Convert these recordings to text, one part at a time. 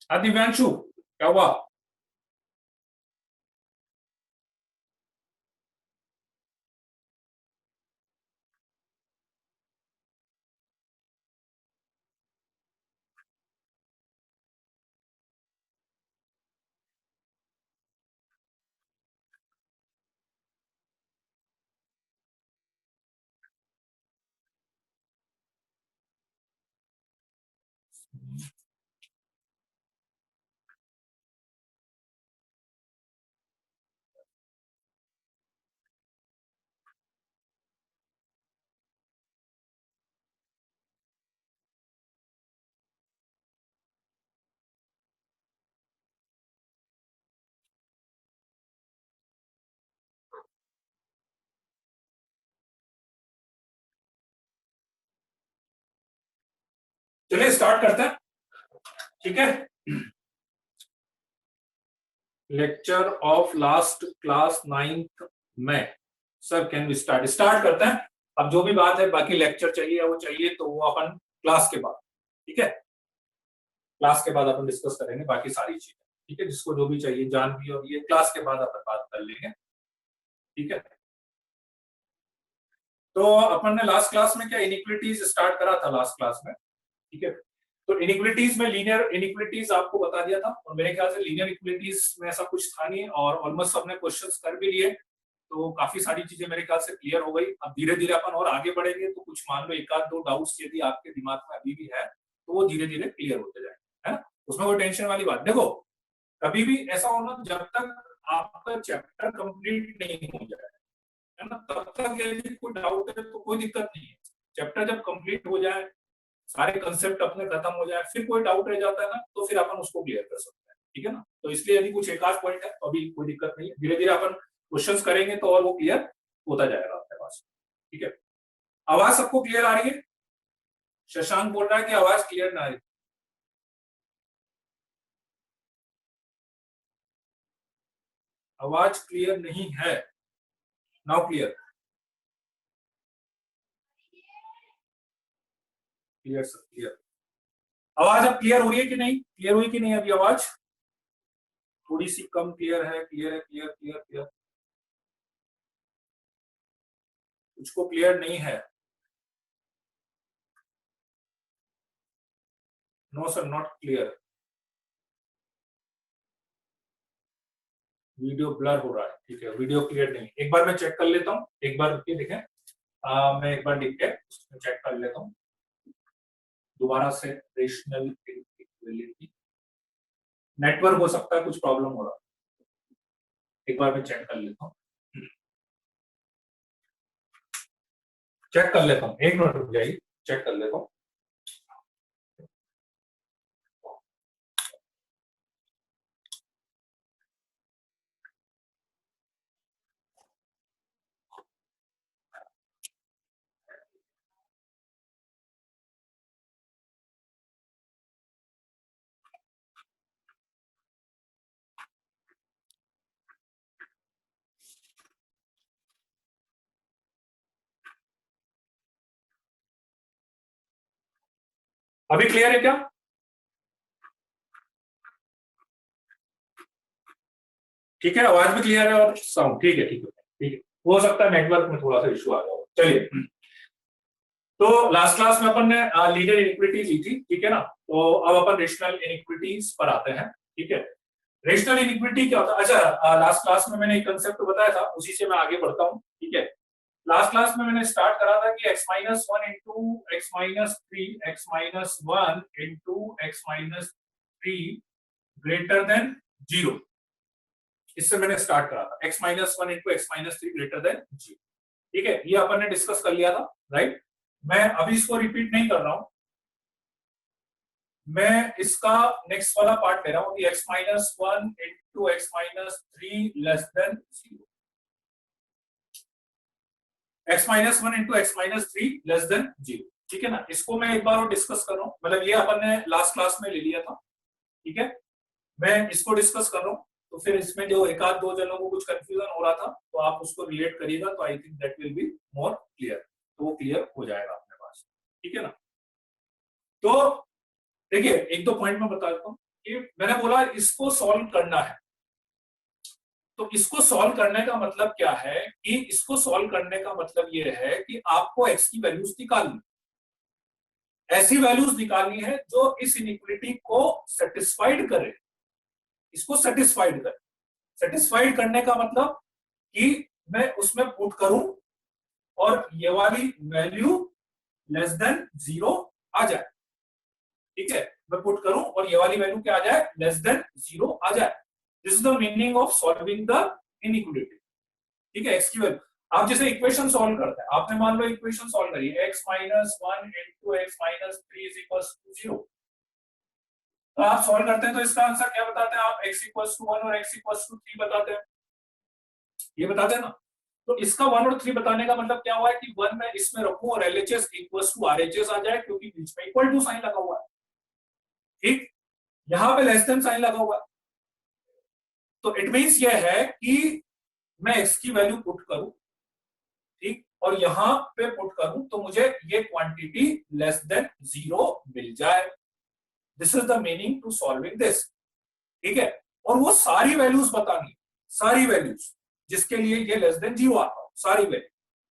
दिव्यांशु क्या हुआ? चलिए स्टार्ट करते हैं, ठीक है। Lecture of last class 9th में सर कैन वी स्टार्ट करते हैं। अब जो भी बात है बाकी लेक्चर चाहिए वो चाहिए तो वो अपन क्लास के बाद, ठीक है, क्लास के बाद अपन डिस्कस करेंगे बाकी सारी चीजें, ठीक है। जिसको जो भी चाहिए जान भी और ये क्लास के बाद अपन बात कर लेंगे, ठीक है। तो अपन ने लास्ट क्लास में क्या इनिक्विटीज स्टार्ट करा था लास्ट क्लास में, ठीक है। तो इनिक्विटीज में लीनियर इनिक्विटीज आपको बता दिया था और मेरे ख्याल से लीनियर इक्विटीज में ऐसा कुछ था नहीं और ऑलमोस्ट सबने क्वेश्चंस कर भी लिए, तो काफी सारी चीजें मेरे ख्याल से क्लियर हो गई। अब धीरे धीरे अपन और आगे बढ़ेंगे तो कुछ मान लो एक आध दो डाउट्स यदि आपके दिमाग में अभी भी है तो वो धीरे धीरे क्लियर होते जाएंगे, है ना। उसमें कोई टेंशन वाली बात, देखो कभी भी ऐसा होना जब तक आपका चैप्टर कंप्लीट नहीं हो जाए, है ना, तब तक यदि कोई डाउट है तो कोई दिक्कत नहीं है। चैप्टर जब कंप्लीट हो जाए, सारे कंसेप्ट अपने खत्म हो जाए, फिर कोई डाउट रह जाता है ना तो फिर अपन उसको क्लियर कर सकते हैं, ठीक है ना। तो इसलिए यदि कुछ एक आध पॉइंट है तो अभी कोई दिक्कत नहीं है, धीरे धीरे अपन क्वेश्चंस करेंगे तो और वो क्लियर होता जाएगा आपके पास, ठीक है। आवाज सबको क्लियर आ रही है? शशांक बोल रहा है कि आवाज क्लियर ना आ रही। आवाज क्लियर नहीं है। Now clear, clear sir clear. आवाज अब क्लियर हो रही है कि नहीं, क्लियर हुई कि नहीं अभी आवाज? थोड़ी सी कम क्लियर है, क्लियर है, क्लियर क्लियर क्लियर, कुछ को क्लियर नहीं है। No sir not clear, video blur हो रहा है, ठीक है, वीडियो क्लियर नहीं। एक बार मैं चेक कर लेता हूँ, एक बार रुकिए देखें, मैं एक बार लिख के चेक कर लेता हूँ दोबारा से। रेशनल इक्विलिटी नेटवर्क हो सकता है कुछ प्रॉब्लम हो रहा है, एक बार मैं चेक कर लेता हूँ, चेक कर लेता हूँ, एक मिनट रुक जाइए, चेक कर लेता हूँ। अभी क्लियर है क्या? ठीक है, आवाज भी क्लियर है और साउंड ठीक है, ठीक है ठीक है। हो सकता है नेटवर्क में थोड़ा सा इशू आ जाए, चलिए। तो लास्ट क्लास में अपन ने लीनियर इनिक्विटी ली थी, ठीक है ना। तो अब अपन रेशनल इनिक्विटीज पर आते हैं, ठीक है। रेशनल इनिक्विटी क्या होता है? अच्छा, लास्ट क्लास में मैंने एक कंसेप्ट बताया था, उसी से मैं आगे बढ़ता हूँ, ठीक है। लास्ट क्लास में मैंने स्टार्ट करा था कि x-1 into x-3 x-1 into x-3 greater than 0, इससे मैंने स्टार्ट करा था। x-1 into x-3 greater than 0, ठीक है, ये अपन ने डिस्कस कर लिया था, राइट। मैं अभी इसको रिपीट नहीं कर रहा हूं, मैं इसका नेक्स्ट वाला पार्ट ले रहा हूं कि x-1 into x-3 less than 0, x-1 into x-3 less than 0, ठीक है ना। इसको मैं एक बार और डिस्कस कर रहा हूं, मतलब ये अपन ने लास्ट क्लास में ले लिया था, ठीक है। मैं इसको डिस्कस कर रहा हूं तो फिर इसमें जो एक आध दो जनों को कुछ कंफ्यूजन हो रहा था तो आप उसको रिलेट करिएगा, तो I think that will be more clear, तो वो क्लियर हो जाएगा अपने पास, ठीक है ना। तो देखिए एक दो पॉइंट में बता देता हूँ कि मैंने बोला इसको सॉल्व करना है, तो इसको सॉल्व करने का मतलब क्या है कि इसको सॉल्व करने का मतलब ये है कि आपको x की वैल्यूज निकालनी, ऐसी वैल्यूज निकालनी है जो इस इनइक्वालिटी को सेटिस्फाइड करे, इसको सेटिस्फाइड करे। सेटिस्फाइड करने का मतलब कि मैं उसमें पुट करूं और ये वाली वैल्यू लेस देन 0 आ जाए, ठीक है, मैं पुट करूं और ये वाली वैल्यू क्या आ जाए, लेस देन 0 आ जाए। This is the meaning of solving the inequality, ठीक है। x की वैल्यू आप जैसे इक्वेशन सॉल्व करते हैं, आपने मान लो इक्वेशन सॉल्व करी x minus 1 into x minus 3 is equals to 0, तो आप सॉल्व करते हैं तो इसका आंसर क्या बताते हैं आप, x इक्वल्स टू 1 और x इक्वल्स टू 3 बताते हैं, ये बताते हैं ना। तो इसका 1 और 3 बताने का मतलब क्या हुआ है कि 1 मैं इसमें रखूं और LHS इक्वल्स टू RHS आ जाए, क्योंकि बीच में इक्वल टू साइन लगा हुआ है, ठीक, यहां पे लेस देन साइन लगा हुआ है। तो इट मींस ये है कि मैं x की वैल्यू पुट करूं, ठीक, और यहां पे पुट करूं तो मुझे ये क्वांटिटी लेस देन 0 मिल जाए। This is the meaning to solving this, ठीक है। और वो सारी वैल्यूज बतानी, सारी वैल्यूज जिसके लिए ये लेस देन 0 आता हो, सारी वैल्यू।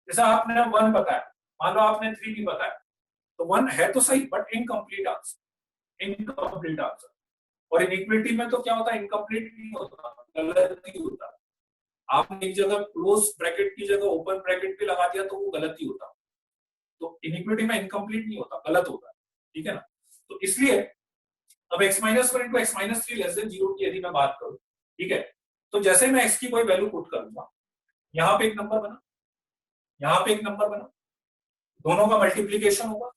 जैसे आपने 1 बताया, मान लो आपने 3 भी बताया, तो 1 है तो सही but incomplete answer, incomplete answer. और इनइक्वालिटी में तो क्या होता है, इनकम्प्लीट नहीं होता, गलत ही होता। आपने एक जगह क्लोज ब्रैकेट की जगह ओपन ब्रैकेट भी लगा दिया तो वो गलत ही होता। तो इनइक्वालिटी में इनकम्प्लीट नहीं होता, गलत होता है, ठीक है ना। तो इसलिए अब x minus 1 into x minus 3 less than 0 की यदि मैं बात करूं, ठीक है, तो जैसे मैं x की कोई वैल्यू पुट करूंगा, यहां पे एक नंबर बना, यहां पे एक नंबर बना, दोनों का मल्टीप्लीकेशन होगा,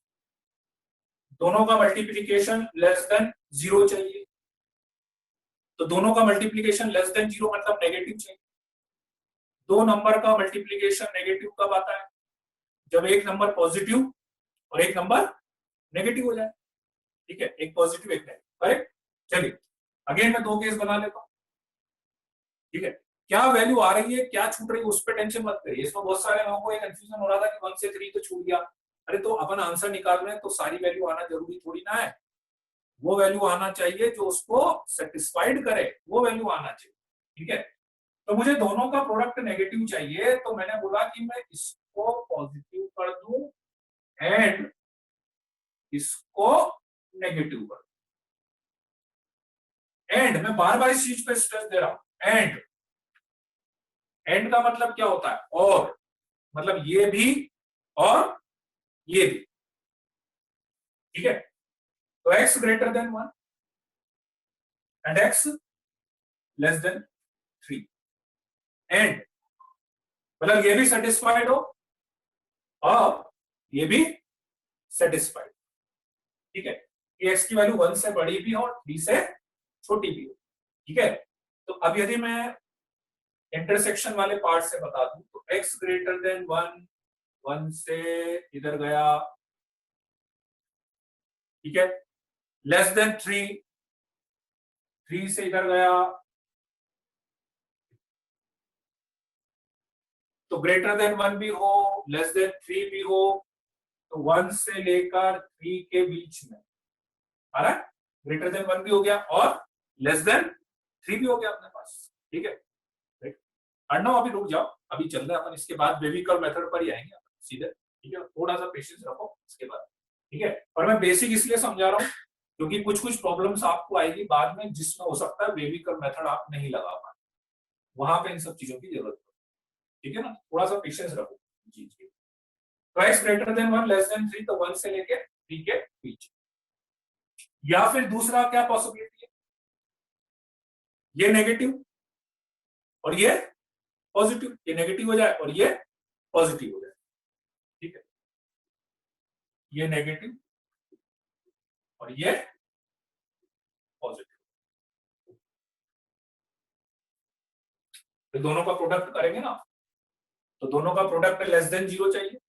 दोनों का मल्टीप्लीकेशन लेस देन 0 चाहिए, तो दोनों का मल्टीप्लीकेशन लेस देन 0 मतलब नेगेटिव चाहिए। दो नंबर का मल्टीप्लीकेशन नेगेटिव कब आता है, जब एक नंबर पॉजिटिव और एक नंबर नेगेटिव हो जाए, ठीक है, एक पॉजिटिव एक नेगेटिव, करेक्ट। चलिए अगेन मैं दो केस बना लेता हूं, ठीक है। क्या वैल्यू आ रही है, क्या छूट रही है, उस पर टेंशन मत करिए। इसमें बहुत सारे लोगों को एक कंफ्यूजन हो रहा था कि 1 से 3 तो छूट गया, अरे तो अपन आंसर निकाल रहे हैं तो सारी वैल्यू आना जरूरी थोड़ी ना है, वो वैल्यू आना चाहिए जो उसको सेटिस्फाइड करे, वो वैल्यू आना चाहिए, ठीक है। तो मुझे दोनों का प्रोडक्ट नेगेटिव चाहिए, तो मैंने बोला कि मैं इसको पॉजिटिव कर दूं एंड इसको नेगेटिव कर दूं। एंड मैं बार बार इस चीज पे स्ट्रेस दे रहा हूं, एंड, एंड का मतलब क्या होता है, और, मतलब ये भी और ये भी, ठीक है। तो x greater than 1 and x less than 3, and मतलब ये भी सेटिस्फाइड हो और ये भी सेटिस्फाइड, ठीक है, कि x की वैल्यू 1 से बड़ी भी हो और 3 से छोटी भी हो, ठीक है। तो अब यदि मैं इंटरसेक्शन वाले पार्ट से बता दूं तो x ग्रेटर देन 1, 1 से इधर गया, ठीक है, लेस देन 3, 3 से इधर गया, तो ग्रेटर देन 1 भी हो, लेस देन 3 भी हो, तो 1 से लेकर 3 के बीच में आ रहा है, ग्रेटर देन 1 भी हो गया और लेस देन 3 भी हो गया अपने पास, ठीक है। अर्णव अभी रुक जाओ, अभी चल रहा है अपन, इसके बाद बेबी कर्व मेथड पर ही आएंगे सीधे, ठीक है, थोड़ा सा पेशेंस रखो इसके बाद, ठीक है। और मैं बेसिक इसलिए समझा रहा हूँ क्योंकि कुछ कुछ प्रॉब्लम्स आपको आएगी बाद में जिसमें हो सकता है बेबी कर्व मेथड आप नहीं लगा पाए, वहां पे इन सब चीजों की जरूरत है, ठीक है ना, थोड़ा सा पेशेंस रखो। जी जी, तो x greater than 1 less than 3, तो 1 से लेके 3 के बीच। या फिर दूसरा क्या पॉसिबिलिटी है, ये नेगेटिव और ये पॉजिटिव, ये नेगेटिव हो जाए और ये पॉजिटिव हो जाए, ठीक है, ये नेगेटिव और ये पॉजिटिव, तो दोनों का प्रोडक्ट करेंगे ना, तो दोनों का प्रोडक्ट लेस देन 0 चाहिए,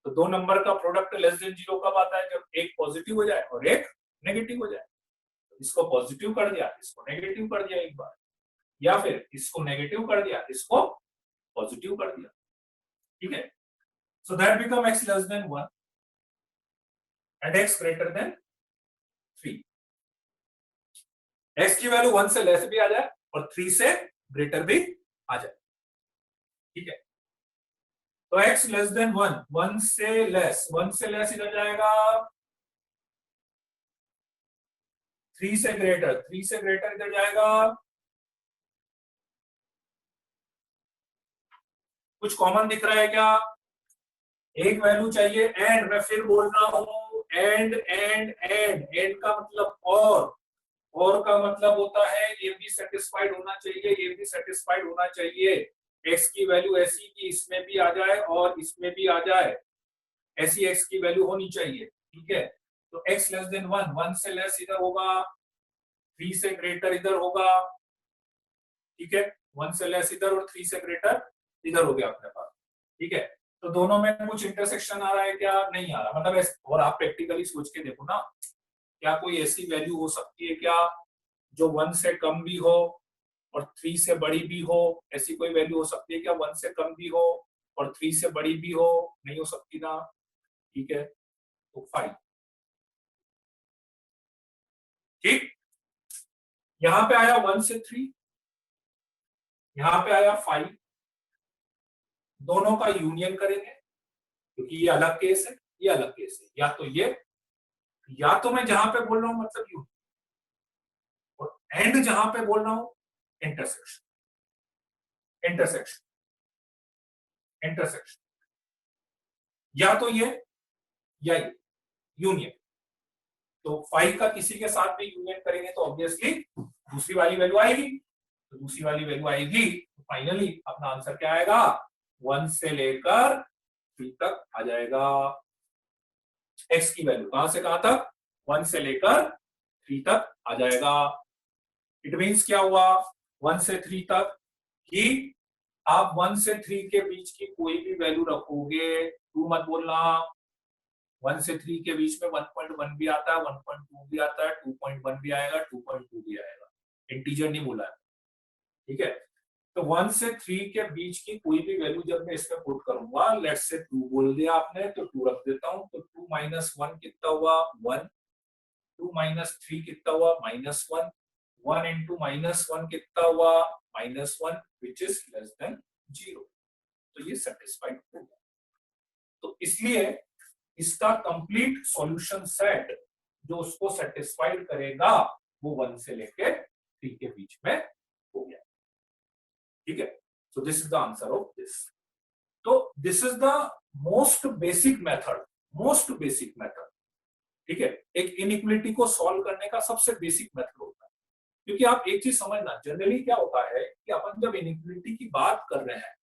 तो दो नंबर का प्रोडक्ट लेस देन 0 कब आता है, जब एक पॉजिटिव हो जाए और एक नेगेटिव हो जाए। तो इसको पॉजिटिव कर दिया, इसको नेगेटिव कर दिया एक बार, या फिर इसको नेगेटिव कर दिया, इसको पॉजिटिव कर दिया, ठीक है। So that become x less than 1 and x greater than 3। x की वैल्यू 1 से लेस भी आ जाए और 3 से ग्रेटर भी आ जाए, ठीक है। तो x लेस देन 1, 1 से लेस, 1 से लेस इधर जाएगा, 3 से ग्रेटर, 3 से ग्रेटर इधर जाएगा, कुछ कॉमन दिख रहा है क्या? एक वैल्यू चाहिए, एंड मैं फिर बोल रहा हूं, एंड का मतलब और का मतलब होता है ये भी सेटिस्फाइड होना चाहिए, ये भी सेटिस्फाइड होना चाहिए। x की वैल्यू ऐसी कि इसमें भी आ जाए और इसमें भी आ जाए, ऐसी x की वैल्यू होनी चाहिए, ठीक है। तो x लेस देन 1, 1 से लेस इधर होगा, 3 से ग्रेटर इधर होगा, ठीक है। 1 से लेस इधर और 3 से ग्रेटर इधर हो गया अपने पास, ठीक है। तो दोनों में कुछ इंटरसेक्शन आ रहा है क्या? नहीं आ रहा, मतलब और आप प्रैक्टिकली सोच के देखो ना, क्या कोई ऐसी वैल्यू हो सकती है क्या जो 1 से कम भी हो और 3 से बड़ी भी हो? ऐसी कोई वैल्यू हो सकती है क्या 1 से कम भी हो और 3 से बड़ी भी हो? नहीं हो सकती ना, ठीक है। तो 5, ठीक। यहां पे आया 1 से 3, यहां पे आया 5, दोनों का यूनियन करेंगे क्योंकि ये अलग केस है, ये अलग केस है, या तो ये, या तो मैं जहां पे बोल रहा हूं मतलब यूनियन, और एंड जहां पे बोल रहा हूं इंटरसेक्शन, इंटरसेक्शन, इंटरसेक्शन, या तो ये या ये यूनियन। तो 5 का किसी के साथ भी यूनियन करेंगे तो ऑब्वियसली दूसरी वाली वैल्यू आएगी, तो दूसरी वाली वैल्यू आएगी, तो फाइनली अपना आंसर क्या आएगा? 1 से लेकर 3 तक आ जाएगा। x की वैल्यू कहां से कहां तक? 1 से लेकर 3 तक आ जाएगा। इट मीन्स क्या हुआ 1 से 3 तक, कि आप 1 से 3 के बीच की कोई भी वैल्यू रखोगे, तू मत बोलना 1 से 3 के बीच में 1.1 भी आता है, 1.2 भी आता है, 2.1 भी आएगा, 2.2 भी आएगा, इंटीजर नहीं बोला है, ठीक है। तो 1 से 3 के बीच की कोई भी वैल्यू जब मैं इसमें पुट करूंगा, लेट्स से 2 बोल दिया आपने तो 2 रख देता हूं, तो 2 माइनस 1 कितना हुआ? 1, 2 माइनस 3 कितना हुआ? -1, 1 इंटू -1 कितना हुआ? -1, विच इज लेस देन 0। तो ये सेटिस्फाइड हो गया। तो इसलिए इसका कंप्लीट सॉल्यूशन सेट जो उसको सेटिस्फाइड करेगा वो 1 से लेके 3 के बीच में हो गया, ठीक है। So this is the answer of this. तो this is the most basic method, most basic method, ठीक है। एक इनइक्वालिटी को सॉल्व करने का सबसे बेसिक मेथड होता है, क्योंकि आप एक चीज समझना, जनरली क्या होता है कि अपन जब इनइक्वालिटी की बात कर रहे हैं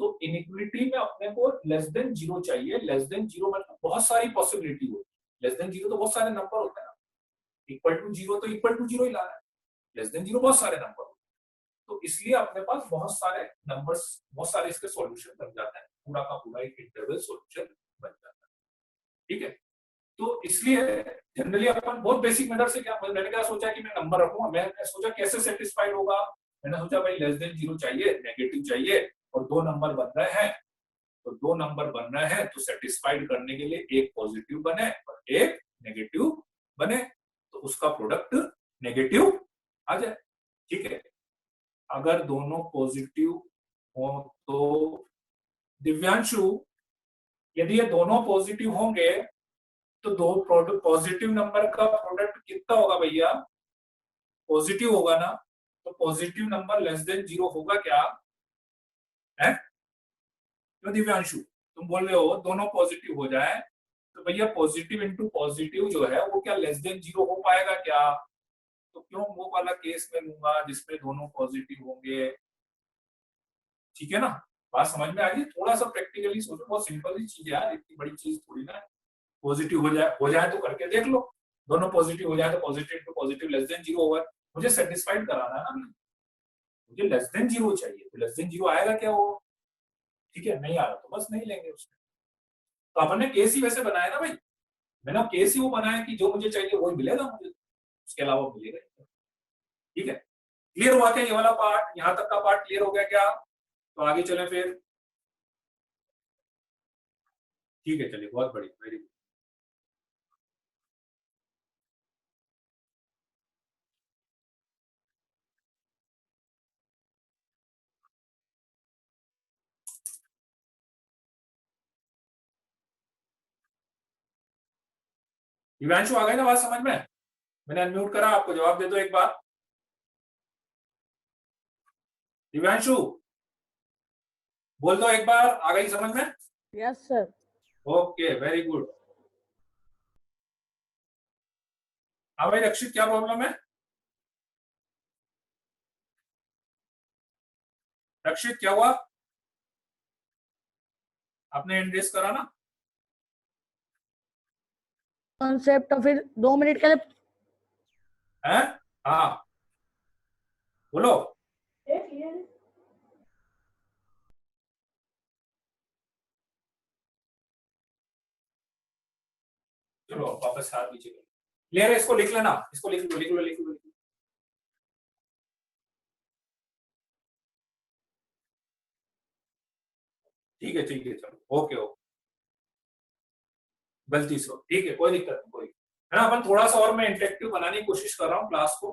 तो इनइक्वालिटी में अपने को लेस देन 0 चाहिए। लेस देन 0 मतलब बहुत सारी पॉसिबिलिटी होती है, लेस देन 0 तो बहुत सारे नंबर होते हैं ना, इक्वल टू 0 तो इक्वल टू 0 ही लाना है, लेस देन 0 बहुत सारे नंबर होते हैं, तो इसलिए अपने पास बहुत सारे नंबर्स, बहुत सारे इसके सॉल्यूशन बन जाते हैं, पूरा का पूरा एक इंटरवल सॉल्यूशन बन जाता है, ठीक है। तो इसलिए जनरली अपन बहुत बेसिक मेथड से क्या, मैंने क्या सोचा कि मैं नंबर रखूंगा, मैंने सोचा कैसे सेटिस्फाइड होगा, मैंने सोचा भाई लेस देन 0 चाहिए, नेगेटिव चाहिए और दो नंबर बन रहे हैं, तो दो नंबर बन रहे हैं तो सेटिस्फाइड करने के लिए एक पॉजिटिव बने और एक नेगेटिव बने, तो उसका प्रोडक्ट नेगेटिव आ जाए, ठीक है। अगर दोनों पॉजिटिव हो तो दिव्यांशु, यदि ये दोनों पॉजिटिव होंगे तो दो पॉजिटिव नंबर का प्रोडक्ट कितना होगा भैया? पॉजिटिव होगा ना, तो पॉजिटिव नंबर लेस देन 0 होगा क्या है? तो दिव्यांशु तुम बोल रहे हो दोनों पॉजिटिव हो जाए, तो भैया पॉजिटिव इंटू पॉजिटिव जो है वो क्या लेस देन 0 हो पाएगा क्या? तो क्यों वो वाला केस में लूंगा जिसमें दोनों पॉजिटिव होंगे, ठीक है ना। बात समझ में आ गई? थोड़ा सा प्रैक्टिकली सोचो, बहुत सिंपल ही चीज है यार, इतनी बड़ी चीज थोड़ी ना। पॉजिटिव हो जाए तो करके देख लो, दोनों पॉजिटिव हो जाए तो positive to positive less than 0 होगा, मुझे सेटिस्फाइड कराना है ना, मुझे लेस देन 0 चाहिए, तो लेस देन 0 आएगा क्या वो? ठीक है, नहीं आ रहा तो बस नहीं लेंगे उसमें। तो अपन ने केस ही वैसे बनाया ना भाई, मैंने केस ही वो बनाया कि जो मुझे चाहिए वही मिलेगा मुझे, उसके अलावा मिलेगा नहीं। ठीक है, क्लियर हुआ क्या ये वाला पार्ट? यहां तक का पार्ट क्लियर हो गया क्या? तो आगे चले फिर। ठीक है, चलिए, बहुत बढ़िया, वेरी गुड। दिव्यांशु आ गए ना बात समझ में? मैंने अनम्यूट करा, आपको जवाब दे दो एक बार। दिव्यांशु बोल दो एक बार, आ गई समझ में? Yes sir. Okay very good. हाँ भाई रक्षित, क्या प्रॉब्लम है? रक्षित क्या हुआ? आपने हैंड रेस करा ना? कॉन्सेप्ट और फिर 2 मिनट के लिए है? हाँ बोलो। चलो वापस हाथ नीचे करो। क्लियर है? इसको लिख लेना, इसको लिख लो लिख लो लिख लो। ठीक है चलो ओके ओके। गलती से ठीक है, कोई दिक्कत नहीं, कोई है ना। अपन थोड़ा सा और मैं इंटरेक्टिव बनाने की कोशिश कर रहा हूँ क्लास को।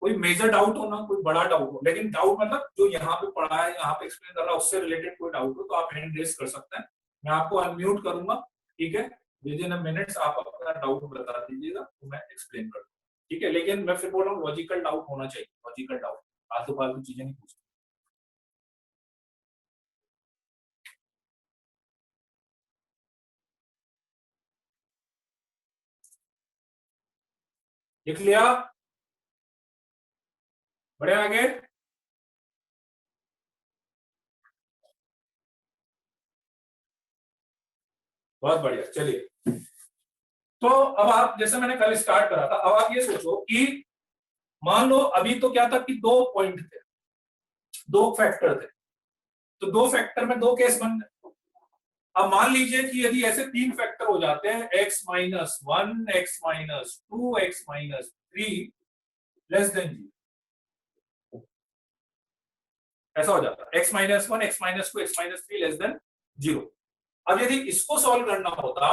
कोई मेजर डाउट हो ना, कोई बड़ा डाउट हो, लेकिन डाउट मतलब जो यहाँ पे पढ़ा है, यहाँ पे एक्सप्लेन कर रहा है, उससे रिलेटेड कोई डाउट हो तो आप हैंड रेस कर सकते हैं। मैं आपको अनम्यूट करूंगा, ठीक है? विद इन अ मिनट्स आप अपना डाउट बता दीजिएगा तो मैं एक्सप्लेन कर दूंगा, ठीक है? लेकिन मैं फिर बोल रहा हूँ लॉजिकल डाउट होना चाहिए, लॉजिकल डाउट, फालतू फालतू चीजें नहीं पूछनी। लिख लिया? बढ़े आगे? बहुत बढ़िया, चलिए। तो अब आप, जैसे मैंने कल स्टार्ट करा था, अब आप ये सोचो कि मान लो अभी तो क्या था कि 2 पॉइंट थे, 2 फैक्टर थे, तो 2 फैक्टर में 2 केस बन गए। अब मान लीजिए कि यदि ऐसे 3 फैक्टर हो जाते हैं, x-1, x-2, x-3 less than 0, ऐसा हो जाता है x-1, x-2, x-3 less than 0। अब यदि इसको सॉल्व करना होता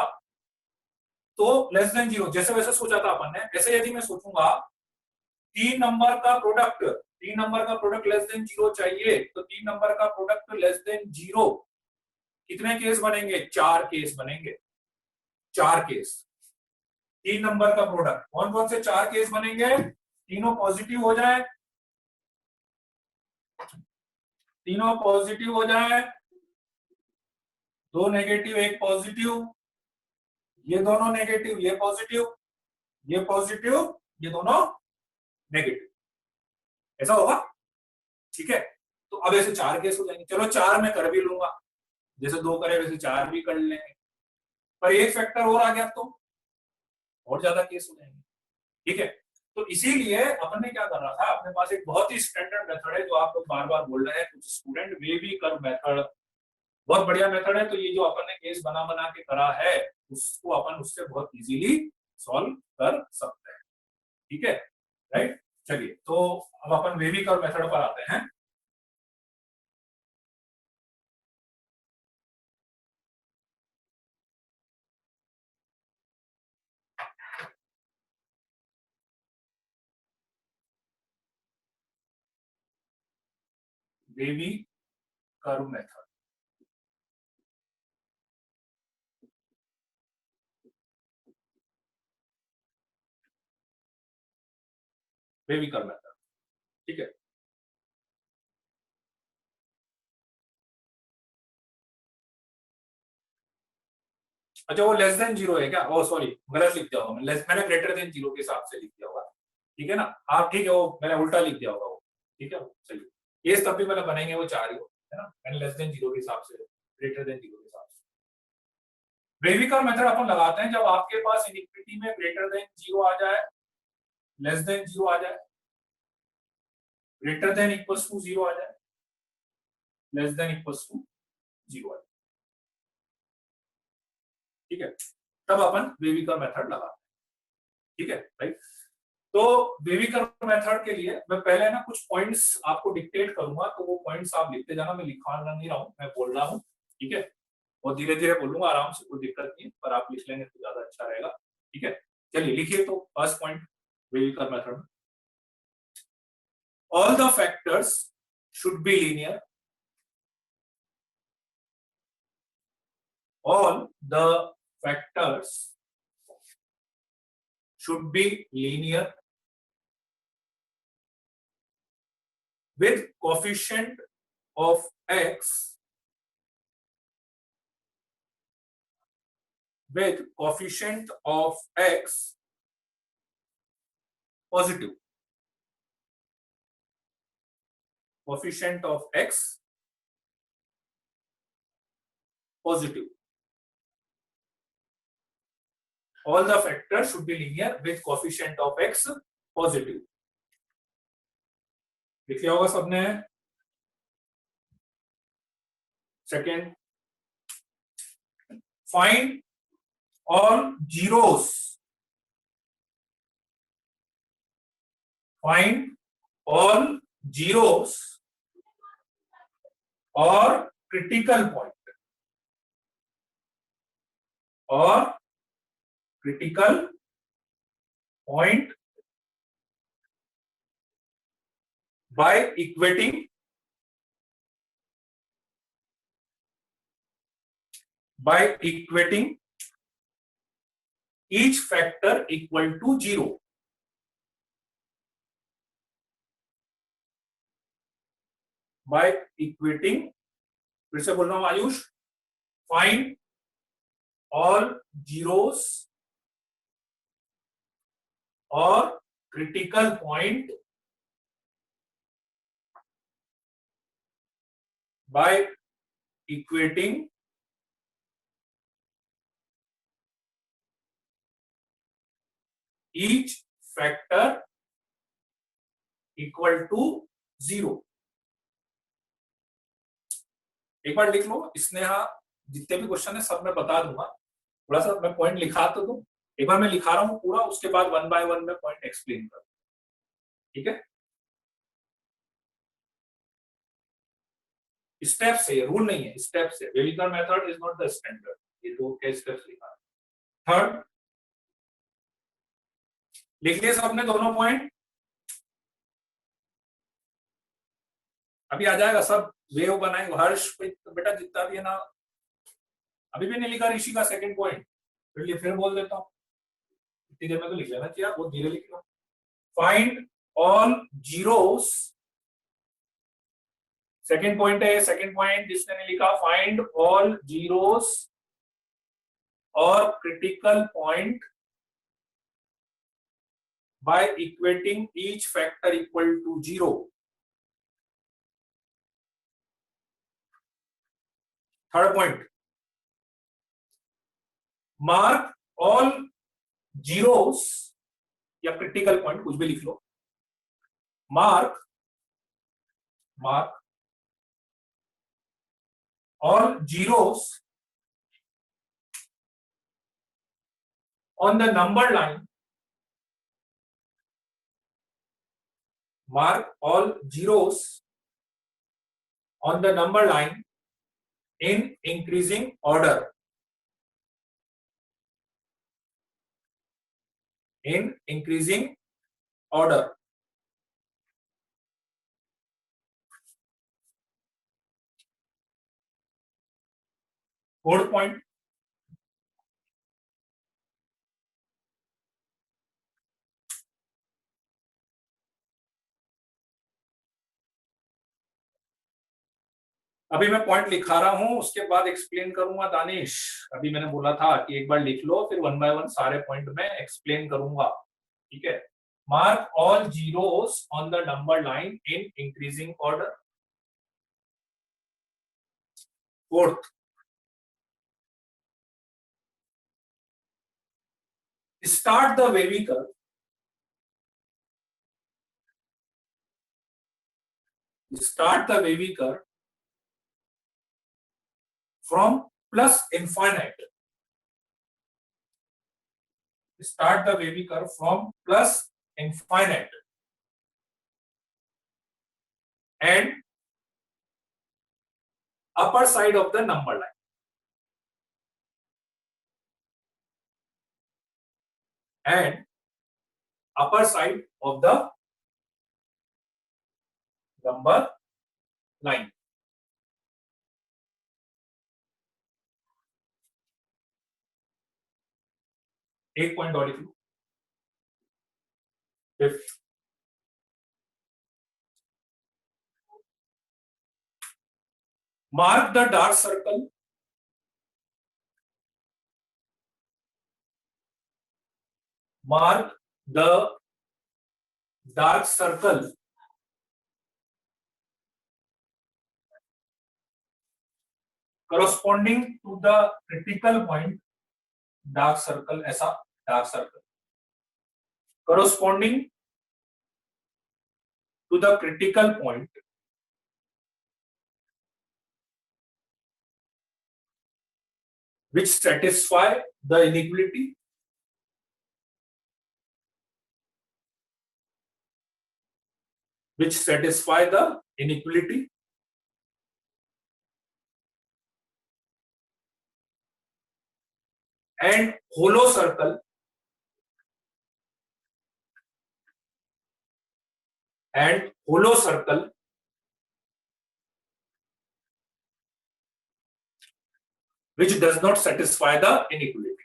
तो लेस देन 0 जैसे वैसे सोचा था अपन ने, ऐसे यदि मैं सोचूंगा 3 नंबर का प्रोडक्ट लेस देन 0 चाहिए, तो 3 नंबर का प्रोडक्ट लेस देन 0 कितने केस बनेंगे? 4 केस बनेंगे, 4 केस। 3 नंबर का प्रोडक्ट कौन कौन से 4 केस बनेंगे? तीनों पॉजिटिव हो जाए, तीनों पॉजिटिव हो जाए, 2 नेगेटिव 1 पॉजिटिव, ये दोनों नेगेटिव ये पॉजिटिव, ये पॉजिटिव ये दोनों नेगेटिव, ऐसा होगा, ठीक है? तो अब ऐसे 4 केस हो जाएंगे। चलो 4 मैं कर भी लूंगा, जैसे 2 करे वैसे 4 भी कर लेंगे, पर एक फैक्टर और आ गया तो और ज्यादा केस हो जाएंगे, ठीक है? तो इसीलिए अपन ने क्या कर रहा था, अपने पास एक बहुत ही स्टैंडर्ड मेथड है जो आप लोग बार बार बोल रहे हैं कुछ स्टूडेंट, वेवी कर्व मेथड, बहुत बढ़िया मेथड है। तो ये जो अपन ने केस बना बना के करा है, उसको अपन उससे बहुत इजीली सॉल्व कर सकते हैं, ठीक है? राइट, चलिए तो अब अपन वेवी कर्व मेथड पर आते हैं। Wavy curve method, wavy curve method, ठीक है? अच्छा वो लेस देन 0 है क्या? ओ सॉरी, गलत लिख दिया होगा मैंने ग्रेटर देन 0 के हिसाब से लिख दिया होगा, ठीक है ना? आप ठीक है, वो मैंने उल्टा लिख दिया होगा वो, ठीक है? सही, केस तब भी मैंने बनेंगे वो 4 ही हो, है ना? मैंने लेस देन 0 के हिसाब से, ग्रेटर देन 0 के हिसाब से। वेवी कर्व मेथड अपन लगाते हैं जब आपके पास इनिक्विटी में ग्रेटर देन 0 आ जाए, लेस देन 0 आ जाए, ग्रेटर देन इक्वल्स टू 0 आ जाए, लेस देन इक्वल्स टू 0 आ जाए, ठीक है? तब अपन वेवी कर्व मेथड लगाते हैं, ठीक है? राइट। तो वेवी कर्व मेथड के लिए मैं पहले ना कुछ पॉइंट्स आपको डिक्टेट करूंगा, तो वो पॉइंट्स आप लिखते जाना, मैं लिखा नहीं रहा हूं, मैं बोल रहा हूं, ठीक है? और धीरे धीरे बोलूंगा, आराम से, कोई दिक्कत नहीं, पर आप लिख लेंगे तो ज्यादा अच्छा रहेगा, ठीक है? चलिए लिखिए। तो first point wavy curve method में, all the factors should be linear, all the factors should be linear with coefficient of x positive. Coefficient of x positive. All the factors should be linear with coefficient of x positive. लिख लिया होगा सबने. Second, find all zeros. Find all zeros or critical point. Or critical point by equating each factor equal to 0. By equating, फिर से बोल रहा हूं Ayush, find all zeros or critical point by equating each factor equal to 0. एक बार लिख लो. स्नेहा, जितने भी question है सब मैं बता दूंगा. थोड़ा सा मैं पॉइंट लिखा तो दूं. एक बार मैं लिखा रहा हूं पूरा, उसके बाद 1 by 1 में पॉइंट एक्सप्लेन कर. ठीक है. स्टेप से, रूल नहीं है, स्टेप से. Wavy curve method is not the standard. ये दो के स्टेप्स लिखा है. थर्ड, लिख लिए सबने दोनों पॉइंट. अभी आ जाएगा सब. वेव बनाए हर्ष बेटा, जितना भी है ना. अभी भी नहीं लिखा ऋषि का सेकंड पॉइंट. फिर बोल देता हूं. इतनी देर में तो लिख लेना चाहिए. बहुत धीरे लिख लो. Find all zeros. Second point है. सेकंड पॉइंट जिसने नहीं लिखा, फाइंड ऑल जीरोस और critical point by equating each factor equal to 0. Third point, mark all zeros या critical point, कुछ भी लिख लो. Mark all zeros on the number line. Mark all zeros on the number line in increasing order. In increasing order. Fourth point, अभी मैं point लिखा रहा हूं, उसके बाद एक्सप्लेन करूंगा. दानिश, अभी मैंने बोला था कि एक बार लिख लो, फिर 1 by 1 सारे पॉइंट में एक्सप्लेन करूंगा. ठीक है. Mark all zeros on the number line in increasing order. Fourth, start the wavy curve. Start the wavy curve from plus infinite. Start the wavy curve from plus infinite and upper side of the number line. And upper side of the number line. एक point और लिख लो. Fifth, mark the dark circle, mark the dark circle corresponding to the critical point, dark circle, ऐसा dark circle corresponding to the critical point which satisfy the inequality and hollow circle which does not satisfy the inequality.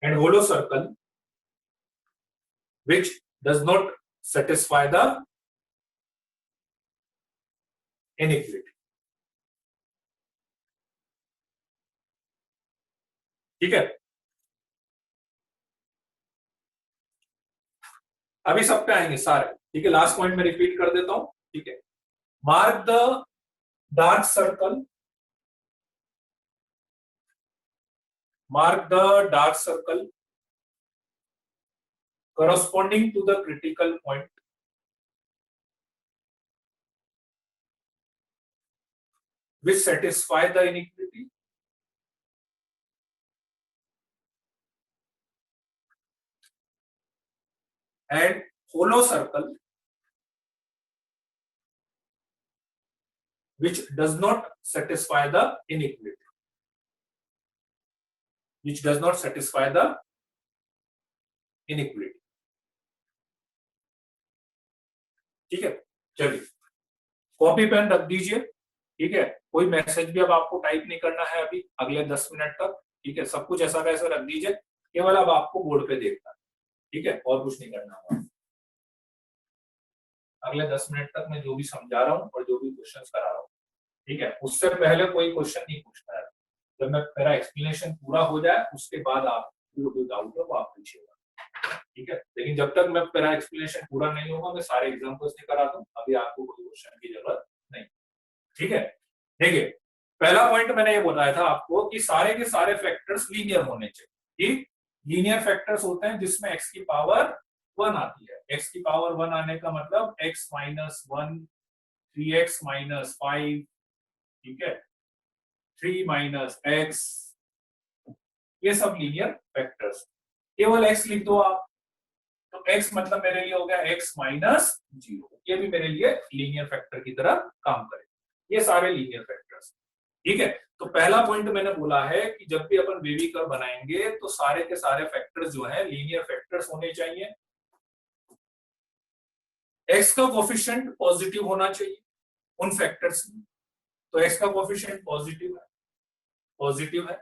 And hollow circle which does not satisfy the inequality. ठीक है, अभी सब पे आएंगे सारे, ठीक है। लास्ट पॉइंट में रिपीट कर देता हूं, ठीक है। Mark the dark circle, mark the dark circle corresponding to the critical point which satisfy the inequality and hollow circle which does not satisfy the inequality, which does not satisfy the inequality. ठीक है, चलिए copy pen रख दीजिए, ठीक है। कोई message भी अब आपको टाइप नहीं करना है अभी अगले 10 मिनट तक, ठीक है। सब कुछ ऐसा वैसा रख दीजिए, केवल अब आपको बोर्ड पे देखना है, ठीक है, और कुछ नहीं करना होगा। अगले 10 मिनट तक मैं जो भी समझा रहा हूँ और जो भी क्वेश्चंस करा रहा हूँ, ठीक है, उससे पहले कोई क्वेश्चन नहीं पूछना है। जब मेरा एक्सप्लेनेशन पूरा हो जाए उसके बाद आपको जो डाउट है वो आप पूछिएगा, ठीक है। लेकिन जब तक मेरा एक्सप्लेनेशन पूरा नहीं होगा मैं सारे एग्जांपल्स नहीं करा दूं, अभी आपको कोई क्वेश्चन की जरूरत नहीं, ठीक है। देखिए पहला पॉइंट मैंने ये बताया था आपको कि सारे के सारे फैक्टर्स लीनियर होने चाहिए, ठीक। लीनियर फैक्टर्स होते हैं जिसमें x की पावर 1 आती है। x की पावर 1 आने का मतलब x माइनस 1, 3x माइनस 5, ठीक है, 3 माइनस x, ये सब लीनियर फैक्टर्स। केवल x लिख दो आप, तो x मतलब मेरे लिए हो गया x माइनस 0, ये भी मेरे लिए लीनियर फैक्टर की तरह काम करेगा। ये सारे लीनियर फैक्टर्स, ठीक है। तो पहला पॉइंट मैंने बोला है कि जब भी अपन वेवी कर्व बनाएंगे तो सारे के सारे फैक्टर्स जो है लीनियर फैक्टर्स होने चाहिए। x का कोफिशिएंट पॉजिटिव होना चाहिए उन फैक्टर्स में, तो x का कोफिशिएंट पॉजिटिव है,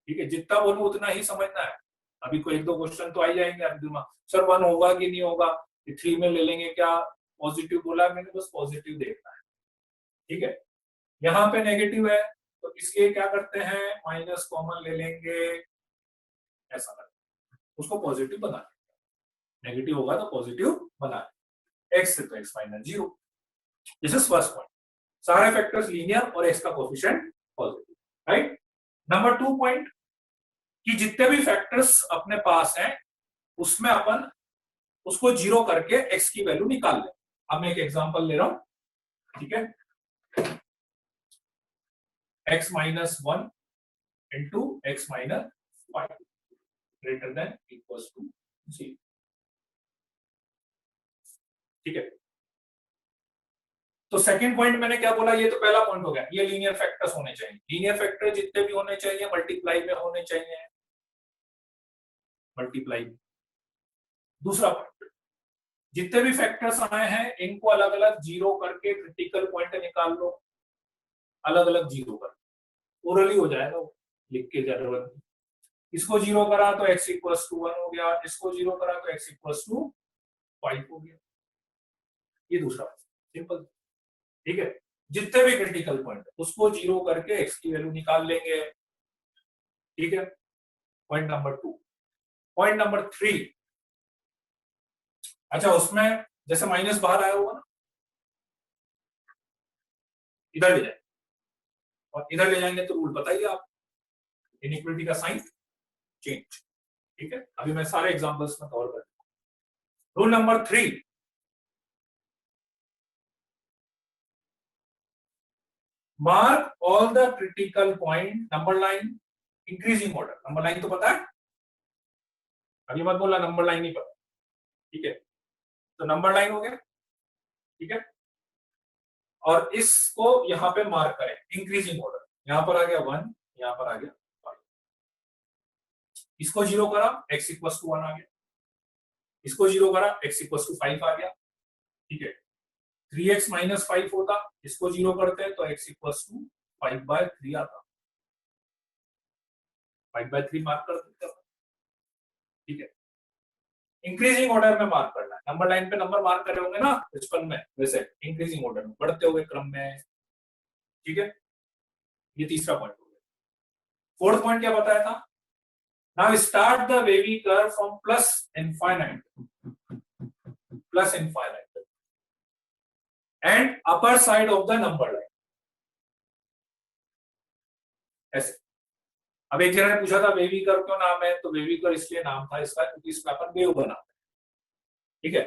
ठीक है। जितना बोलूं उतना ही समझना है। अभी कोई एक दो क्वेश्चन तो आ ही जाएंगे आपके दिमाग, सर 1 होगा कि नहीं होगा, 3 में ले लेंगे क्या, पॉजिटिव बोला मैंने, बस पॉजिटिव देखना है, ठीक है। यहाँ पे नेगेटिव है तो इसलिए क्या करते हैं, माइनस कॉमन ले लेंगे, ऐसा करते उसको पॉजिटिव बना लेंगे। नेगेटिव होगा तो पॉजिटिव बना लेंगे। x से तो x minus 0, this is first point. सारे फैक्टर्स लीनियर और x का coefficient positive, right. Number 2 point कि जितने भी फैक्टर्स अपने पास हैं उसमें अपन उसको 0 करके x की वैल्यू निकाल लें। अब मैं एक एग्जांपल ले रहा हूं, ठीक है। x minus 1 into x minus 5 greater than equals to 0, ठीक है। तो सेकंड पॉइंट मैंने क्या बोला, ये तो पहला पॉइंट हो गया, ये लीनियर फैक्टर्स होने चाहिए। लीनियर फैक्टर जितने भी होने चाहिए मल्टीप्लाई में होने चाहिए, मल्टीप्लाई में। दूसरा पॉइंट, जितने भी फैक्टर्स आए हैं इनको अलग अलग 0 करके क्रिटिकल पॉइंट निकाल लो, अलग अलग 0 करके, ओरली हो जाएगा वो, लिख के जरूरत नहीं, इसको 0 करा तो x इक्वल्स टू 1 हो गया, इसको 0 करा तो x इक्वल्स टू 5 हो गया। ये दूसरा सिंपल, ठीक है। जितने भी क्रिटिकल पॉइंट उसको 0 करके x की वैल्यू निकाल लेंगे, ठीक है। Point number 2। पॉइंट नंबर 3, अच्छा उसमें जैसे माइनस बाहर आया होगा ना, इधर ले जाए और इधर ले जाएंगे तो रूल बताइए आप, इनइक्वालिटी का साइन चेंज, ठीक है। अभी मैं सारे एग्जांपल्स में कवर कर rule number 3, mark all the critical point number line increasing order. Number line तो पता है, अभी मत बोला नंबर लाइन नहीं पता, ठीक है। तो नंबर लाइन हो गया, ठीक है। और इसको यहां पे मार्क करें इंक्रीजिंग ऑर्डर, यहां पर आ गया 1, यहां पर आ गया 5, इसको 0 करा x इक्वल्स टू 1 आ गया, इसको 0 करा x इक्वल्स टू 5 आ गया, ठीक है। 3x माइनस 5 होता, इसको 0 करते हैं तो x इक्वल्स टू 5/3 आता, 5/3 मार्क कर देते हैं, ठीक है। इंक्रीजिंग ऑर्डर में मार्क करना है, नंबर लाइन पे नंबर मार्क करे होंगे ना बचपन में, वैसे इंक्रीजिंग ऑर्डर में बढ़ते हुए क्रम में, ठीक है। ये तीसरा पॉइंट हो गया। फोर्थ पॉइंट क्या बताया था, now start the wavy curve from plus infinite and upper side of the number line, ऐसे। अब एक जन ने पूछा था वेवी कर्व क्यों नाम है, तो वेवी कर्व इसलिए नाम था इसका क्योंकि इसमें अपन वेव बनाते हैं, ठीक है।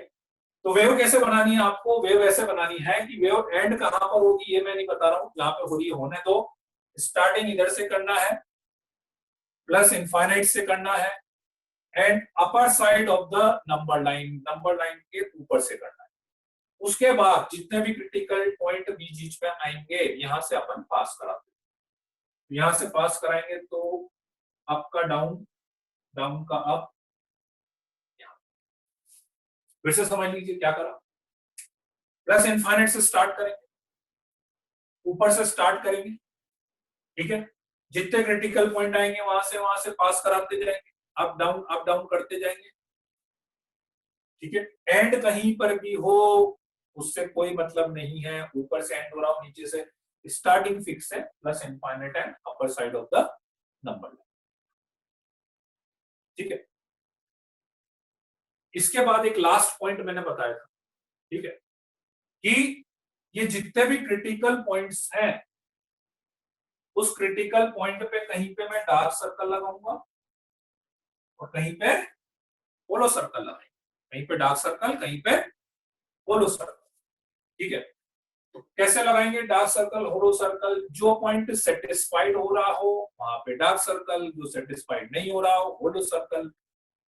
तो वेव कैसे बनानी है आपको, वेव ऐसे बनानी है कि वेव एंड कहां पर होगी ये मैं नहीं बता रहा हूं, जहां पे हो रही है होने दो। स्टार्टिंग इधर से करना है, प्लस इनफाइनाइट से करना है, and upper side of the number line के ऊपर से करना है। उसके बाद जितने भी क्रिटिकल पॉइंट बीच बीच में आएंगे यहां से अपन पास कराते हैं, यहां से पास कराएंगे तो अप का डाउन, डाउन का अप, फिर से समझ लीजिए क्या करा, प्लस इनफाइनाइट से स्टार्ट करेंगे, ऊपर से स्टार्ट करेंगे, ठीक है। जितने क्रिटिकल पॉइंट आएंगे वहां से पास कराते जाएंगे, अप डाउन करते जाएंगे, ठीक है। एंड कहीं पर भी हो उससे कोई मतलब नहीं है, ऊपर से एंड हो रहा हो नीचे से, स्टार्टिंग फिक्स है, plus infinite and upper side of the number, ठीक है। इसके बाद एक लास्ट पॉइंट मैंने बताया था, ठीक है, कि ये जितने भी क्रिटिकल पॉइंट्स हैं उस क्रिटिकल पॉइंट पे कहीं पे मैं डार्क सर्कल लगाऊंगा और कहीं पे पोलो सर्कल लगाएंगे, कहीं पे डार्क सर्कल कहीं पे पोलो सर्कल, ठीक है। तो कैसे लगाएंगे डार्क सर्कल होलो सर्कल, जो पॉइंट सेटिस्फाइड हो रहा हो वहां पे डार्क सर्कल, जो सेटिस्फाइड नहीं हो रहा हो होलो सर्कल।